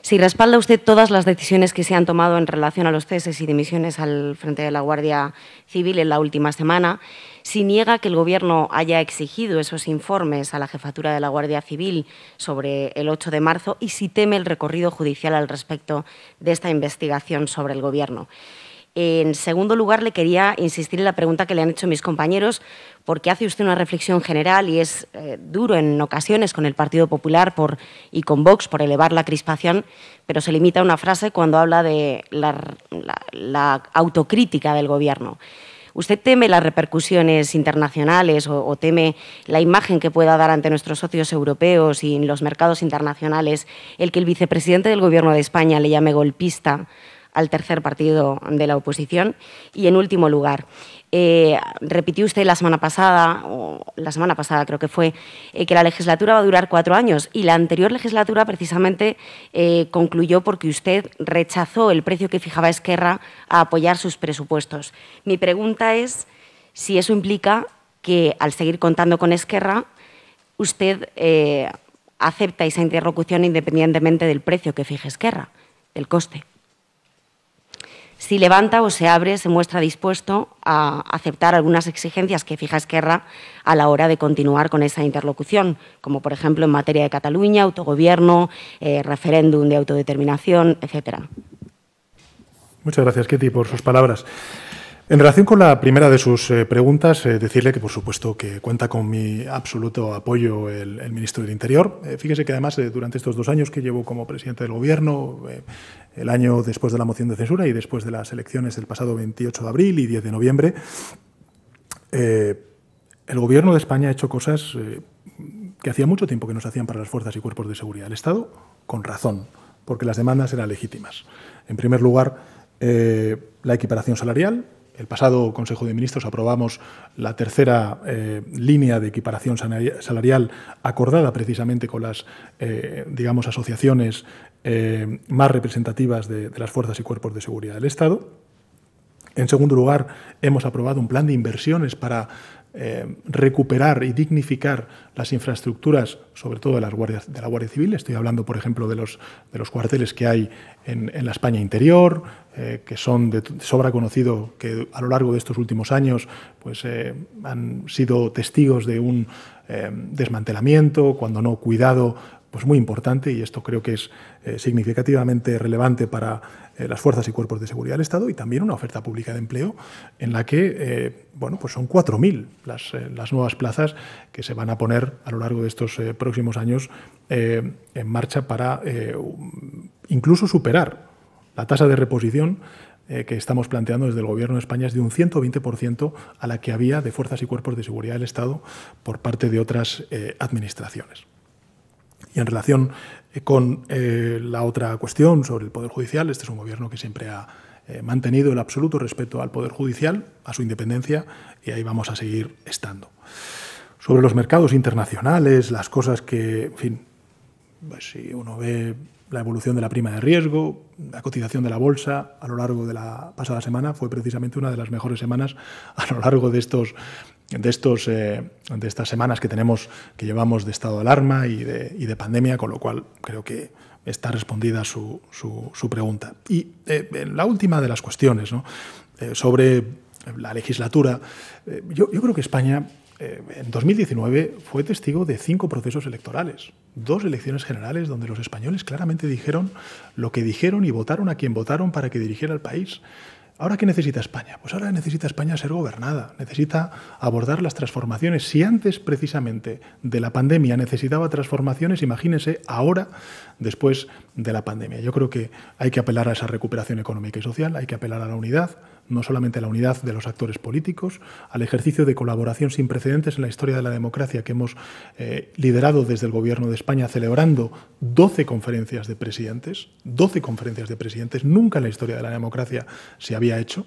si respalda usted todas las decisiones que se han tomado en relación a los ceses y dimisiones al frente de la Guardia Civil en la última semana, si niega que el Gobierno haya exigido esos informes a la jefatura de la Guardia Civil sobre el 8 de marzo y si teme el recorrido judicial al respecto de esta investigación sobre el Gobierno. En segundo lugar, le quería insistir en la pregunta que le han hecho mis compañeros, porque hace usted una reflexión general y es duro en ocasiones con el Partido Popular y con Vox por elevar la crispación, pero se limita a una frase cuando habla de la autocrítica del Gobierno. ¿Usted teme las repercusiones internacionales o teme la imagen que pueda dar ante nuestros socios europeos y en los mercados internacionales el que el vicepresidente del Gobierno de España le llame golpista al tercer partido de la oposición? Y, en último lugar, repitió usted la semana pasada creo que fue, que la legislatura va a durar 4 años y la anterior legislatura precisamente concluyó porque usted rechazó el precio que fijaba Esquerra a apoyar sus presupuestos. Mi pregunta es si eso implica que, al seguir contando con Esquerra, usted acepta esa interlocución independientemente del precio que fije Esquerra, del coste. Si levanta o se abre, se muestra dispuesto a aceptar algunas exigencias que fija Esquerra a la hora de continuar con esa interlocución, como por ejemplo en materia de Cataluña, autogobierno, referéndum de autodeterminación, etcétera.
Muchas gracias, Ketty, por sus palabras. En relación con la primera de sus preguntas, decirle que, por supuesto, que cuenta con mi absoluto apoyo el ministro del Interior. Fíjese que, además, durante estos 2 años que llevo como presidente del Gobierno, el año después de la moción de censura y después de las elecciones del pasado 28 de abril y 10 de noviembre, el Gobierno de España ha hecho cosas que hacía mucho tiempo que no se hacían para las fuerzas y cuerpos de seguridad del Estado, con razón, porque las demandas eran legítimas. En primer lugar, la equiparación salarial. El pasado Consejo de Ministros aprobamos la tercera línea de equiparación salarial acordada precisamente con las, asociaciones más representativas de las fuerzas y cuerpos de seguridad del Estado. En segundo lugar, hemos aprobado un plan de inversiones para recuperar y dignificar las infraestructuras, sobre todo de la Guardia Civil. Estoy hablando, por ejemplo, de los cuarteles que hay en la España interior, que son de sobra conocido que a lo largo de estos últimos años pues, han sido testigos de un desmantelamiento, cuando no cuidado pues muy importante, y esto creo que es significativamente relevante para las fuerzas y cuerpos de seguridad del Estado, y también una oferta pública de empleo en la que bueno, pues son 4.000 las nuevas plazas que se van a poner a lo largo de estos próximos años en marcha para incluso superar la tasa de reposición que estamos planteando desde el Gobierno de España, es de un 120% a la que había de fuerzas y cuerpos de seguridad del Estado por parte de otras administraciones. Y en relación con la otra cuestión sobre el Poder Judicial, este es un Gobierno que siempre ha mantenido el absoluto respeto al Poder Judicial, a su independencia, y ahí vamos a seguir estando. Sobre los mercados internacionales, las cosas que, en fin, pues si uno ve la evolución de la prima de riesgo, la cotización de la bolsa a lo largo de la pasada semana fue precisamente una de las mejores semanas a lo largo de estas semanas que llevamos de estado de alarma y de pandemia, con lo cual creo que está respondida su pregunta. Y la última de las cuestiones, ¿no? Sobre la legislatura, yo creo que España en 2019 fue testigo de 5 procesos electorales, 2 elecciones generales donde los españoles claramente dijeron lo que dijeron y votaron a quien votaron para que dirigiera el país. ¿Ahora qué necesita España? Pues ahora necesita España ser gobernada, necesita abordar las transformaciones. Si antes, precisamente, de la pandemia necesitaba transformaciones, imagínense ahora, después de la pandemia. Yo creo que hay que apelar a esa recuperación económica y social, hay que apelar a la unidad, no solamente a la unidad de los actores políticos, al ejercicio de colaboración sin precedentes en la historia de la democracia que hemos liderado desde el Gobierno de España, celebrando 12 conferencias de presidentes, nunca en la historia de la democracia se había hecho,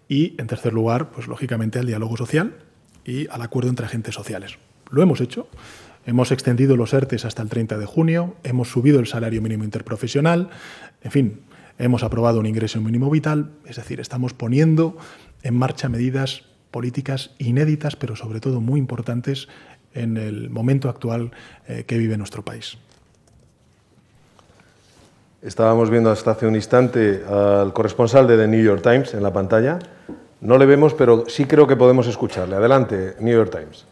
y, en tercer lugar, pues lógicamente al diálogo social y al acuerdo entre agentes sociales. Lo hemos hecho. Hemos extendido los ERTEs hasta el 30 de junio, hemos subido el salario mínimo interprofesional, en fin, hemos aprobado un ingreso mínimo vital, es decir, estamos poniendo en marcha medidas políticas inéditas, pero sobre todo muy importantes en el momento actual que vive nuestro país.
Estábamos viendo hasta hace un instante al corresponsal de The New York Times en la pantalla. No le vemos, pero sí creo que podemos escucharle. Adelante, New York Times.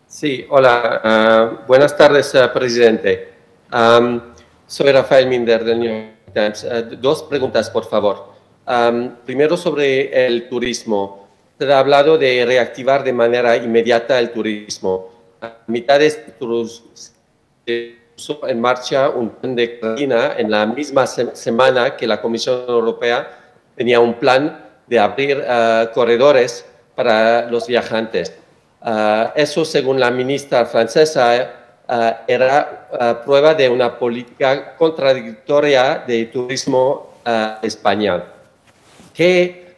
Sí, hola. Buenas tardes, presidente. Soy Rafael Minder del New York Times. 2 preguntas, por favor. Primero, sobre el turismo. Se ha hablado de reactivar de manera inmediata el turismo. A mitad de este se puso en marcha un plan de Catalina en la misma semana que la Comisión Europea tenía un plan de abrir corredores para los viajantes. Eso, según la ministra francesa, era prueba de una política contradictoria de turismo español. ¿Qué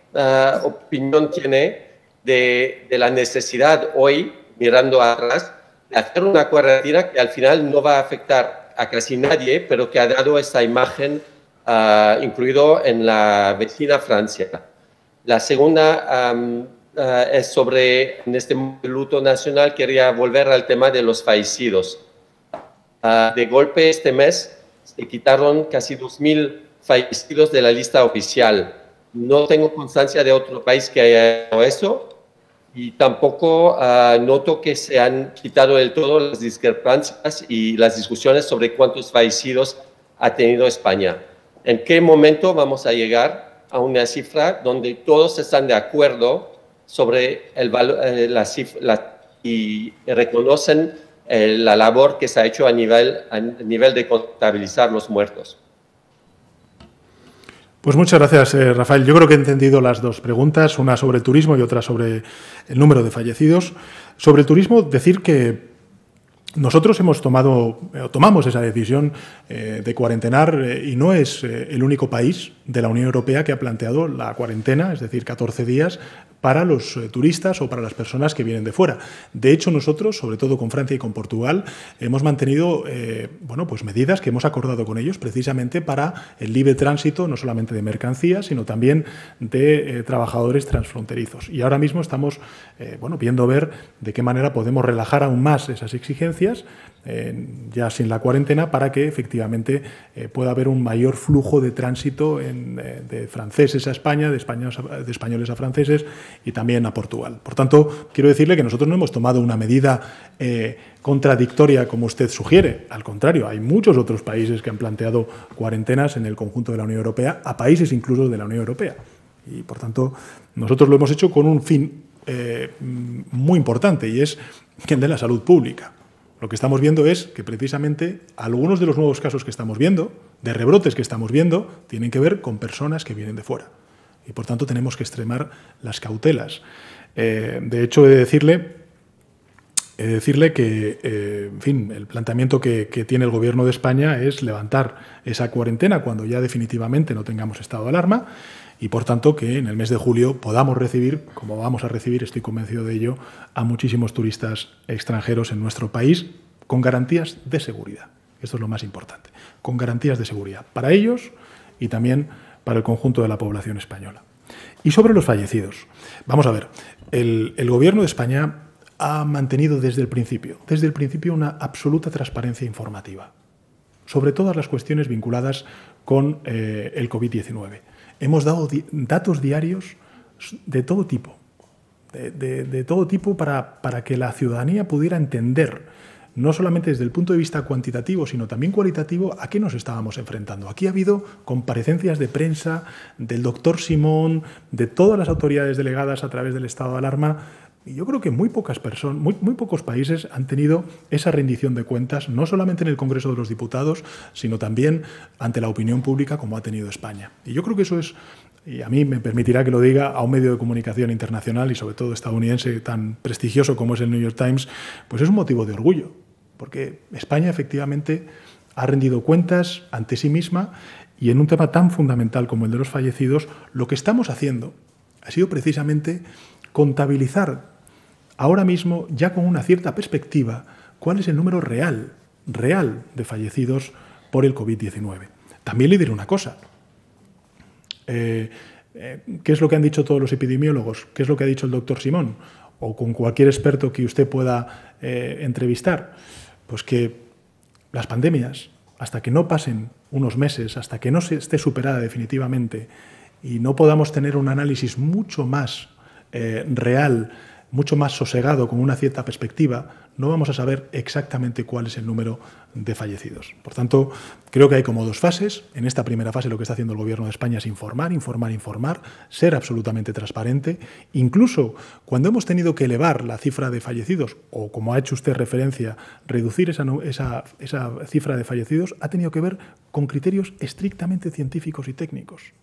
opinión tiene de la necesidad hoy, mirando atrás, de hacer una cuarentena que al final no va a afectar a casi nadie, pero que ha dado esta imagen, incluido en la vecina Francia? La segunda es sobre, en este luto nacional, quería volver al tema de los fallecidos. De golpe, este mes se quitaron casi 2.000 fallecidos de la lista oficial. No tengo constancia de otro país que haya hecho eso, y tampoco noto que se han quitado del todo las discrepancias y las discusiones sobre cuántos fallecidos ha tenido España. ¿En qué momento vamos a llegar a una cifra donde todos están de acuerdo sobre el valor, la cifra, y reconocen la labor que se ha hecho a nivel de contabilizar los muertos?
Pues muchas gracias, Rafael. Yo creo que he entendido las 2 preguntas, una sobre el turismo y otra sobre el número de fallecidos. Sobre el turismo, decir que nosotros tomamos esa decisión de cuarentenar, y no es el único país de la Unión Europea que ha planteado la cuarentena, es decir, 14 días para los turistas o para las personas que vienen de fuera. De hecho, nosotros, sobre todo con Francia y con Portugal, hemos mantenido pues medidas que hemos acordado con ellos precisamente para el libre tránsito, no solamente de mercancías, sino también de trabajadores transfronterizos. Y ahora mismo estamos viendo ver de qué manera podemos relajar aún más esas exigencias, ya sin la cuarentena, para que efectivamente pueda haber un mayor flujo de tránsito en de franceses a España, de españoles a franceses y también a Portugal. Por tanto, quiero decirle que nosotros no hemos tomado una medida contradictoria como usted sugiere. Al contrario, hay muchos otros países que han planteado cuarentenas en el conjunto de la Unión Europea, a países incluso de la Unión Europea. Y, por tanto, nosotros lo hemos hecho con un fin muy importante, y es el de la salud pública. Lo que estamos viendo es que precisamente algunos de los nuevos casos que estamos viendo, de rebrotes que estamos viendo, tienen que ver con personas que vienen de fuera. Y por tanto tenemos que extremar las cautelas. De hecho, he de decirle que, en fin, el planteamiento que tiene el Gobierno de España es levantar esa cuarentena cuando ya definitivamente no tengamos estado de alarma, y por tanto que en el mes de julio podamos recibir, como vamos a recibir, estoy convencido de ello, a muchísimos turistas extranjeros en nuestro país con garantías de seguridad. Esto es lo más importante, con garantías de seguridad para ellos y también para el conjunto de la población española. Y sobre los fallecidos, vamos a ver, el Gobierno de España ha mantenido desde el principio una absoluta transparencia informativa sobre todas las cuestiones vinculadas con el COVID-19. Hemos dado datos diarios de todo tipo, de todo tipo para que la ciudadanía pudiera entender, no solamente desde el punto de vista cuantitativo, sino también cualitativo, a qué nos estábamos enfrentando. Aquí ha habido comparecencias de prensa del doctor Simón, de todas las autoridades delegadas a través del estado de alarma, y yo creo que muy pocos países han tenido esa rendición de cuentas, no solamente en el Congreso de los Diputados, sino también ante la opinión pública como ha tenido España. Y yo creo que eso es, y a mí me permitirá que lo diga, a un medio de comunicación internacional y sobre todo estadounidense tan prestigioso como es el New York Times, pues es un motivo de orgullo, porque España efectivamente ha rendido cuentas ante sí misma, y en un tema tan fundamental como el de los fallecidos, lo que estamos haciendo ha sido precisamente contabilizar ahora mismo, ya con una cierta perspectiva, cuál es el número real de fallecidos por el COVID-19. También le diré una cosa. ¿Qué es lo que han dicho todos los epidemiólogos? ¿Qué es lo que ha dicho el doctor Simón? O con cualquier experto que usted pueda entrevistar. Pues que las pandemias, hasta que no pasen unos meses, hasta que no se esté superada definitivamente y no podamos tener un análisis mucho más real, mucho más sosegado, con una cierta perspectiva, no vamos a saber exactamente cuál es el número de fallecidos. Por tanto, creo que hay como dos fases. En esta primera fase lo que está haciendo el Gobierno de España es informar, ser absolutamente transparente. Incluso cuando hemos tenido que elevar la cifra de fallecidos, o como ha hecho usted referencia, reducir esa cifra de fallecidos, ha tenido que ver con criterios estrictamente científicos y técnicos.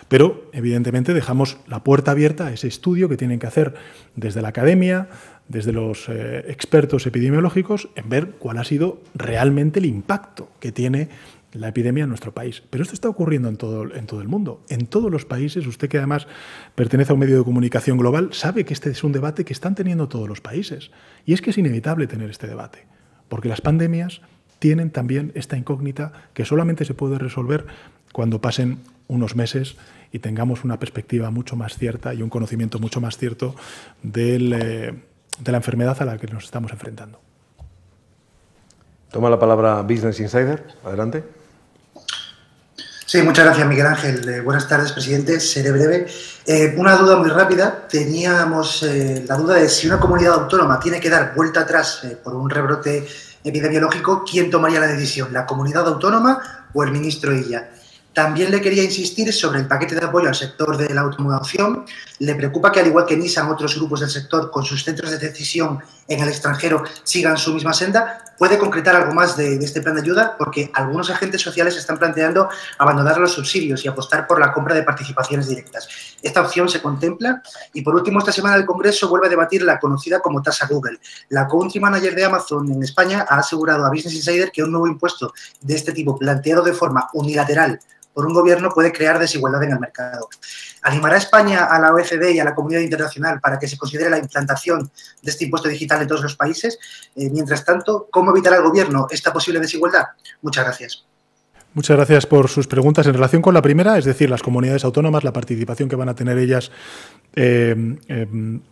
Pero, evidentemente, dejamos la puerta abierta a ese estudio que tienen que hacer desde la academia, desde los expertos epidemiológicos, en ver cuál ha sido realmente el impacto que tiene la epidemia en nuestro país. Pero esto está ocurriendo en todo el mundo, en todos los países. Usted, que además pertenece a un medio de comunicación global, sabe que este es un debate que están teniendo todos los países. Y es que es inevitable tener este debate, porque las pandemias tienen también esta incógnita que solamente se puede resolver cuando pasen unos meses y tengamos una perspectiva mucho más cierta y un conocimiento mucho más cierto de la enfermedad a la que nos estamos enfrentando.
Toma la palabra Business Insider. Adelante.
Sí, muchas gracias, Miguel Ángel. Buenas tardes, presidente. Seré breve. Una duda muy rápida. Teníamos la duda de si una comunidad autónoma tiene que dar vuelta atrás por un rebrote epidemiológico, ¿quién tomaría la decisión? ¿La comunidad autónoma o el ministro Illa? También le quería insistir sobre el paquete de apoyo al sector de la automoción. ¿Le preocupa que, al igual que Nissan, otros grupos del sector con sus centros de decisión en el extranjero sigan su misma senda? ¿Puede concretar algo más de este plan de ayuda? Porque algunos agentes sociales están planteando abandonar los subsidios y apostar por la compra de participaciones directas. ¿Esta opción se contempla? Y, por último, esta semana el Congreso vuelve a debatir la conocida como tasa Google. La country manager de Amazon en España ha asegurado a Business Insider que un nuevo impuesto de este tipo, planteado de forma unilateral por un gobierno, puede crear desigualdad en el mercado. ¿Animará España a la OECD y a la comunidad internacional para que se considere la implantación de este impuesto digital en todos los países? Mientras tanto, ¿cómo evitará el gobierno esta posible desigualdad? Muchas gracias.
Muchas gracias por sus preguntas. En relación con la primera, es decir, las comunidades autónomas, la participación que van a tener ellas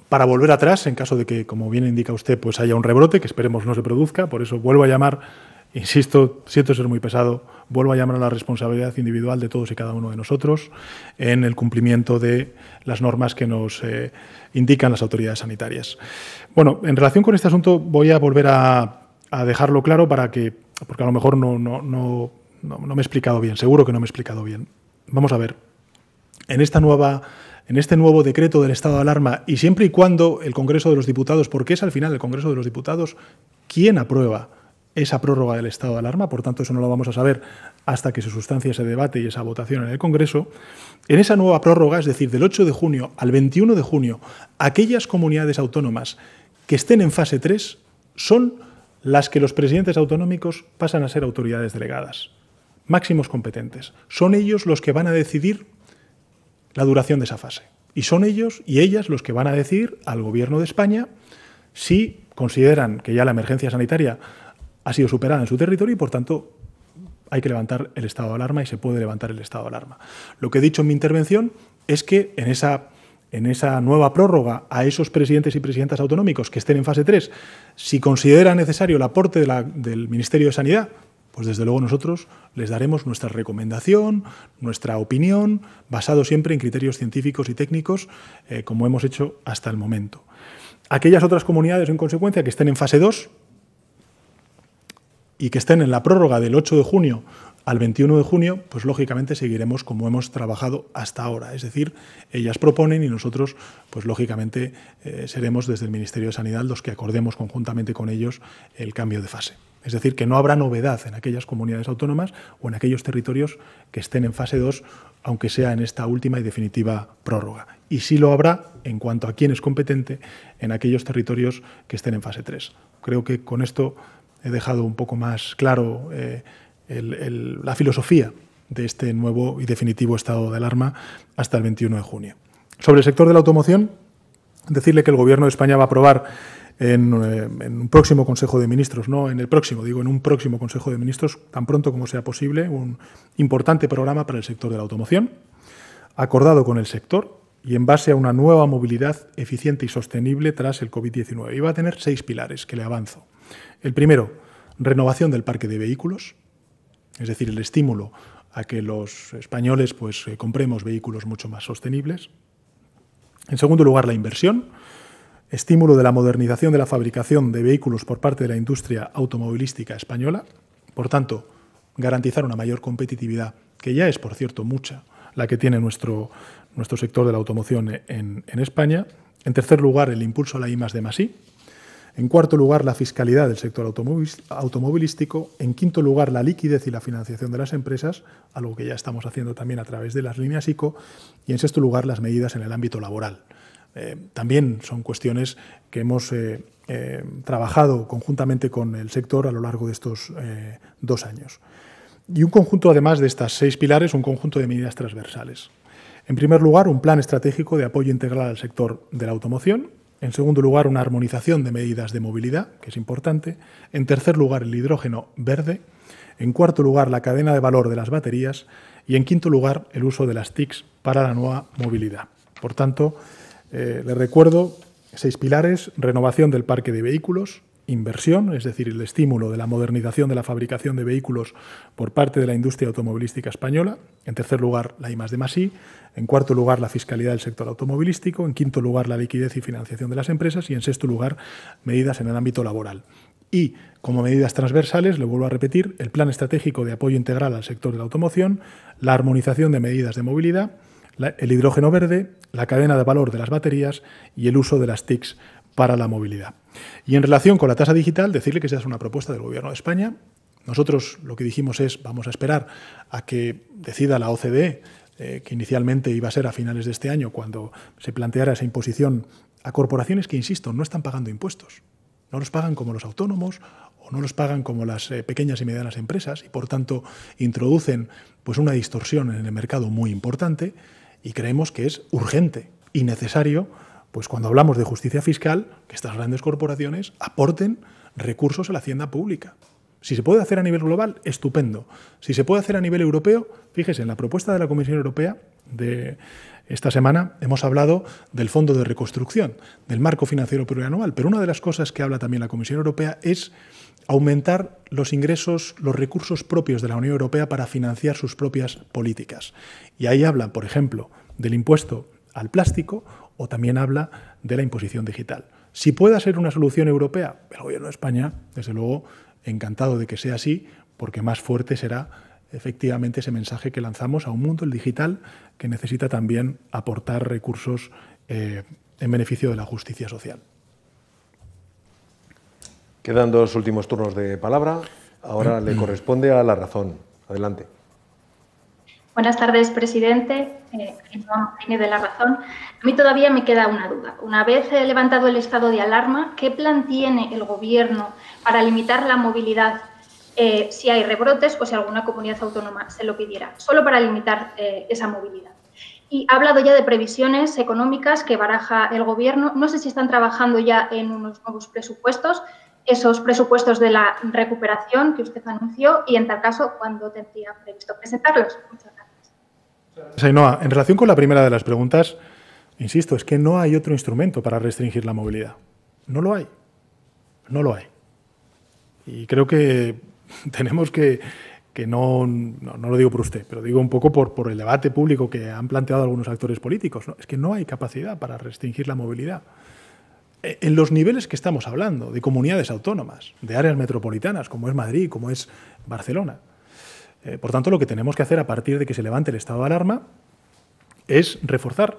para volver atrás en caso de que, como bien indica usted, pues haya un rebrote, que esperemos no se produzca. Por eso vuelvo a llamar insisto, siento ser muy pesado, vuelvo a llamar a la responsabilidad individual de todos y cada uno de nosotros en el cumplimiento de las normas que nos indican las autoridades sanitarias. Bueno, en relación con este asunto voy a volver a dejarlo claro porque a lo mejor no me he explicado bien, seguro que no me he explicado bien. Vamos a ver, en este nuevo decreto del estado de alarma, y siempre y cuando el Congreso de los Diputados, porque es al final el Congreso de los Diputados quien aprueba esa prórroga del estado de alarma, por tanto eso no lo vamos a saber hasta que se sustancie ese debate y esa votación en el Congreso, en esa nueva prórroga, es decir, del 8 de junio al 21 de junio, aquellas comunidades autónomas que estén en fase 3 son las que los presidentes autonómicos pasan a ser autoridades delegadas, máximos competentes. Son ellos los que van a decidir la duración de esa fase. Y son ellos y ellas los que van a decidir al Gobierno de España si consideran que ya la emergencia sanitaria ha sido superada en su territorio y, por tanto, hay que levantar el estado de alarma y se puede levantar el estado de alarma. Lo que he dicho en mi intervención es que en esa nueva prórroga a esos presidentes y presidentas autonómicos que estén en fase 3, si considera necesario el aporte del Ministerio de Sanidad, pues desde luego nosotros les daremos nuestra recomendación, nuestra opinión, basado siempre en criterios científicos y técnicos, como hemos hecho hasta el momento. Aquellas otras comunidades, en consecuencia, que estén en fase 2 y que estén en la prórroga del 8 de junio al 21 de junio, pues lógicamente seguiremos como hemos trabajado hasta ahora. Es decir, ellas proponen y nosotros, pues lógicamente, seremos desde el Ministerio de Sanidad los que acordemos conjuntamente con ellos el cambio de fase. Es decir, que no habrá novedad en aquellas comunidades autónomas o en aquellos territorios que estén en fase 2, aunque sea en esta última y definitiva prórroga. Y sí lo habrá, en cuanto a quién es competente, en aquellos territorios que estén en fase 3. Creo que con esto he dejado un poco más claro la filosofía de este nuevo y definitivo estado de alarma hasta el 21 de junio. Sobre el sector de la automoción, decirle que el Gobierno de España va a aprobar en un próximo Consejo de Ministros, no en el próximo, digo en un próximo Consejo de Ministros, tan pronto como sea posible, un importante programa para el sector de la automoción, acordado con el sector y en base a una nueva movilidad eficiente y sostenible tras el COVID-19. Y va a tener 6 pilares que le avanzo. El primero, renovación del parque de vehículos, es decir, el estímulo a que los españoles compremos vehículos mucho más sostenibles. En segundo lugar, la inversión, estímulo de la modernización de la fabricación de vehículos por parte de la industria automovilística española. Por tanto, garantizar una mayor competitividad, que ya es, por cierto, mucha la que tiene nuestro sector de la automoción en España. En tercer lugar, el impulso a la I+D+I. En cuarto lugar, la fiscalidad del sector automovilístico. En quinto lugar, la liquidez y la financiación de las empresas, algo que ya estamos haciendo también a través de las líneas ICO. Y en sexto lugar, las medidas en el ámbito laboral. También son cuestiones que hemos trabajado conjuntamente con el sector a lo largo de estos 2 años. Y un conjunto, además de estas 6 pilares, un conjunto de medidas transversales. En primer lugar, un plan estratégico de apoyo integral al sector de la automoción. En segundo lugar, una armonización de medidas de movilidad, que es importante. En tercer lugar, el hidrógeno verde. En cuarto lugar, la cadena de valor de las baterías. Y en quinto lugar, el uso de las TICs para la nueva movilidad. Por tanto, les recuerdo 6 pilares: renovación del parque de vehículos, inversión, es decir, el estímulo de la modernización de la fabricación de vehículos por parte de la industria automovilística española. En tercer lugar, la I+D+I. En cuarto lugar, la fiscalidad del sector automovilístico. En quinto lugar, la liquidez y financiación de las empresas. Y en sexto lugar, medidas en el ámbito laboral. Y, como medidas transversales, le vuelvo a repetir, el plan estratégico de apoyo integral al sector de la automoción, la armonización de medidas de movilidad, el hidrógeno verde, la cadena de valor de las baterías y el uso de las TICs para la movilidad. Y en relación con la tasa digital, decirle que esa es una propuesta del Gobierno de España. Nosotros lo que dijimos es, vamos a esperar a que decida la OCDE, que inicialmente iba a ser a finales de este año, cuando se planteara esa imposición a corporaciones que, insisto, no están pagando impuestos. No los pagan como los autónomos o no los pagan como las pequeñas y medianas empresas y, por tanto, introducen una distorsión en el mercado muy importante. Y creemos que es urgente y necesario, cuando hablamos de justicia fiscal, que estas grandes corporaciones aporten recursos a la hacienda pública. Si se puede hacer a nivel global, estupendo. Si se puede hacer a nivel europeo, fíjese, en la propuesta de la Comisión Europea de esta semana hemos hablado del Fondo de Reconstrucción, del marco financiero plurianual, pero una de las cosas que habla también la Comisión Europea es aumentar los ingresos, los recursos propios de la Unión Europea para financiar sus propias políticas. Y ahí habla, por ejemplo, del impuesto al plástico o también habla de la imposición digital. Si puede ser una solución europea, el Gobierno de España, desde luego, encantado de que sea así, porque más fuerte será efectivamente ese mensaje que lanzamos a un mundo, el digital, que necesita también aportar recursos en beneficio de la justicia social.
Quedan 2 últimos turnos de palabra. Ahora le corresponde a La Razón. Adelante.
Buenas tardes, presidente. De La Razón. A mí todavía me queda una duda. Una vez levantado el estado de alarma, ¿qué plan tiene el Gobierno para limitar la movilidad si hay rebrotes o si alguna comunidad autónoma se lo pidiera? Solo para limitar esa movilidad. Y ha hablado ya de previsiones económicas que baraja el Gobierno. No sé si están trabajando ya en unos nuevos presupuestos, esos presupuestos de la recuperación que usted anunció y, en tal caso, ¿cuándo tendría previsto presentarlos? Muchas gracias.
Ainhoa, en relación con la primera de las preguntas, insisto, es que no hay otro instrumento para restringir la movilidad. No lo hay. No lo hay. Y creo que tenemos que no lo digo por usted, pero digo un poco por el debate público que han planteado algunos actores políticos, ¿no? Es que no hay capacidad para restringir la movilidad. En los niveles que estamos hablando, de comunidades autónomas, de áreas metropolitanas, como es Madrid, como es Barcelona. Por tanto, lo que tenemos que hacer a partir de que se levante el estado de alarma es reforzar,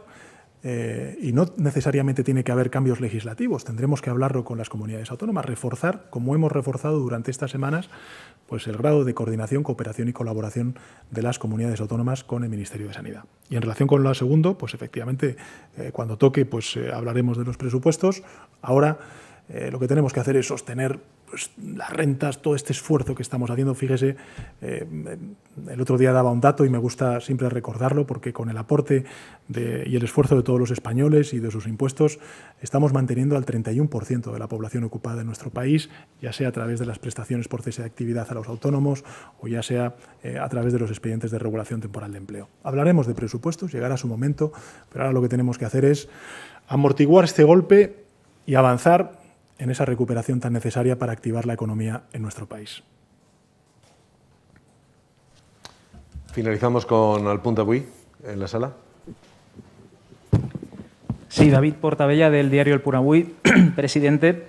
y no necesariamente tiene que haber cambios legislativos, tendremos que hablarlo con las comunidades autónomas, reforzar, como hemos reforzado durante estas semanas, pues el grado de coordinación, cooperación y colaboración de las comunidades autónomas con el Ministerio de Sanidad. Y en relación con lo segundo, pues efectivamente, cuando toque, pues hablaremos de los presupuestos. Ahora lo que tenemos que hacer es sostener pues, las rentas, todo este esfuerzo que estamos haciendo. Fíjese, el otro día daba un dato y me gusta siempre recordarlo porque con el aporte y el esfuerzo de todos los españoles y de sus impuestos estamos manteniendo al 31% de la población ocupada en nuestro país, ya sea a través de las prestaciones por cese de actividad a los autónomos o ya sea a través de los expedientes de regulación temporal de empleo. Hablaremos de presupuestos, llegará su momento, pero ahora lo que tenemos que hacer es amortiguar este golpe y avanzar en esa recuperación tan necesaria para activar la economía en nuestro país.
Finalizamos con Alpunta Avui en la sala.
Sí, David Portabella, del diario El Punt Avui. Presidente,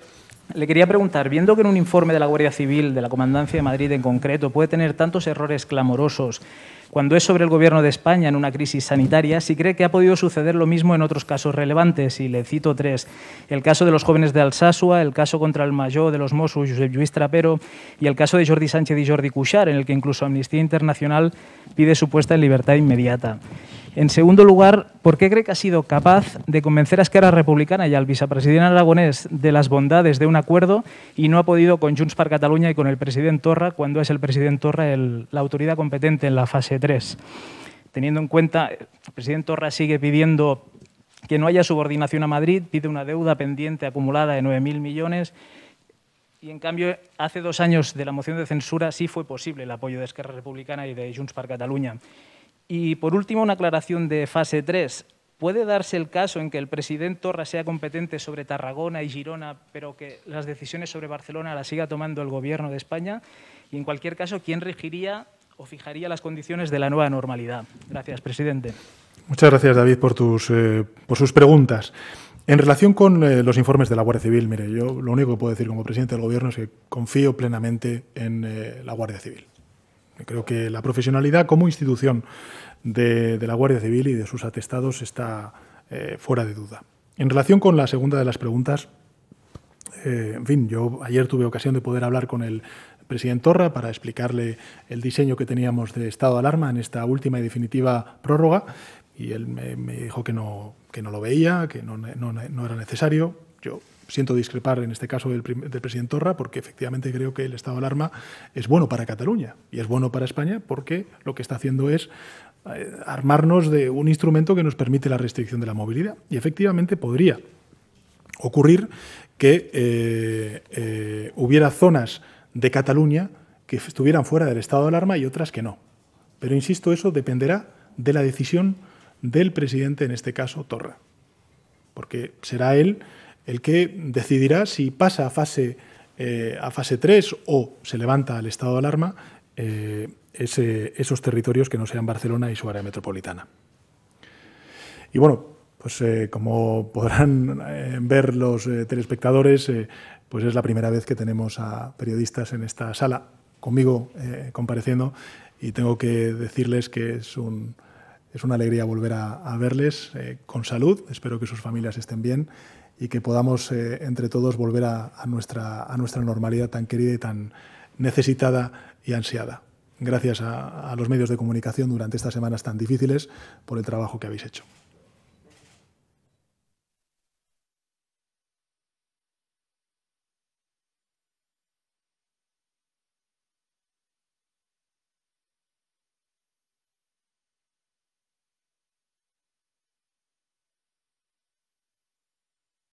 le quería preguntar, viendo que en un informe de la Guardia Civil, de la Comandancia de Madrid en concreto, puede tener tantos errores clamorosos cuando es sobre el Gobierno de España en una crisis sanitaria, si cree que ha podido suceder lo mismo en otros casos relevantes, y le cito 3. El caso de los jóvenes de Alsasua, el caso contra el mayor de los Mossos, Josep Lluís Trapero, y el caso de Jordi Sánchez y Jordi Cuixart, en el que incluso Amnistía Internacional pide su puesta en libertad inmediata. En segundo lugar, ¿por qué cree que ha sido capaz de convencer a Esquerra Republicana y al vicepresidente aragonés de las bondades de un acuerdo y no ha podido con Junts per Catalunya y con el presidente Torra, cuando es el presidente Torra la autoridad competente en la fase 3? Teniendo en cuenta, el presidente Torra sigue pidiendo que no haya subordinación a Madrid, pide una deuda pendiente acumulada de 9.000 millones y, en cambio, hace 2 años de la moción de censura sí fue posible el apoyo de Esquerra Republicana y de Junts per Catalunya. Y, por último, una aclaración de fase 3. ¿Puede darse el caso en que el presidente Torra sea competente sobre Tarragona y Girona, pero que las decisiones sobre Barcelona las siga tomando el Gobierno de España? Y, en cualquier caso, ¿quién regiría o fijaría las condiciones de la nueva normalidad? Gracias, presidente.
Muchas gracias, David, por sus preguntas. En relación con los informes de la Guardia Civil, mire, yo lo único que puedo decir como presidente del Gobierno es que confío plenamente en la Guardia Civil. Creo que la profesionalidad como institución de la Guardia Civil y de sus atestados está fuera de duda. En relación con la segunda de las preguntas, en fin, yo ayer tuve ocasión de poder hablar con el presidente Torra para explicarle el diseño que teníamos de estado de alarma en esta última y definitiva prórroga y él me dijo que no lo veía, que no era necesario. Yo siento discrepar en este caso del presidente Torra porque efectivamente creo que el estado de alarma es bueno para Cataluña y es bueno para España porque lo que está haciendo es armarnos de un instrumento que nos permite la restricción de la movilidad. Y efectivamente podría ocurrir que hubiera zonas de Cataluña que estuvieran fuera del estado de alarma y otras que no. Pero insisto, eso dependerá de la decisión del presidente, en este caso Torra, porque será él el que decidirá si pasa a fase a fase 3 o se levanta el estado de alarma esos territorios que no sean Barcelona y su área metropolitana. Y bueno, pues como podrán ver los telespectadores, pues es la primera vez que tenemos a periodistas en esta sala, conmigo compareciendo, y tengo que decirles que es una alegría volver a verles con salud. Espero que sus familias estén bien y que podamos entre todos volver a nuestra normalidad tan querida y tan necesitada y ansiada. Gracias a los medios de comunicación durante estas semanas tan difíciles por el trabajo que habéis hecho.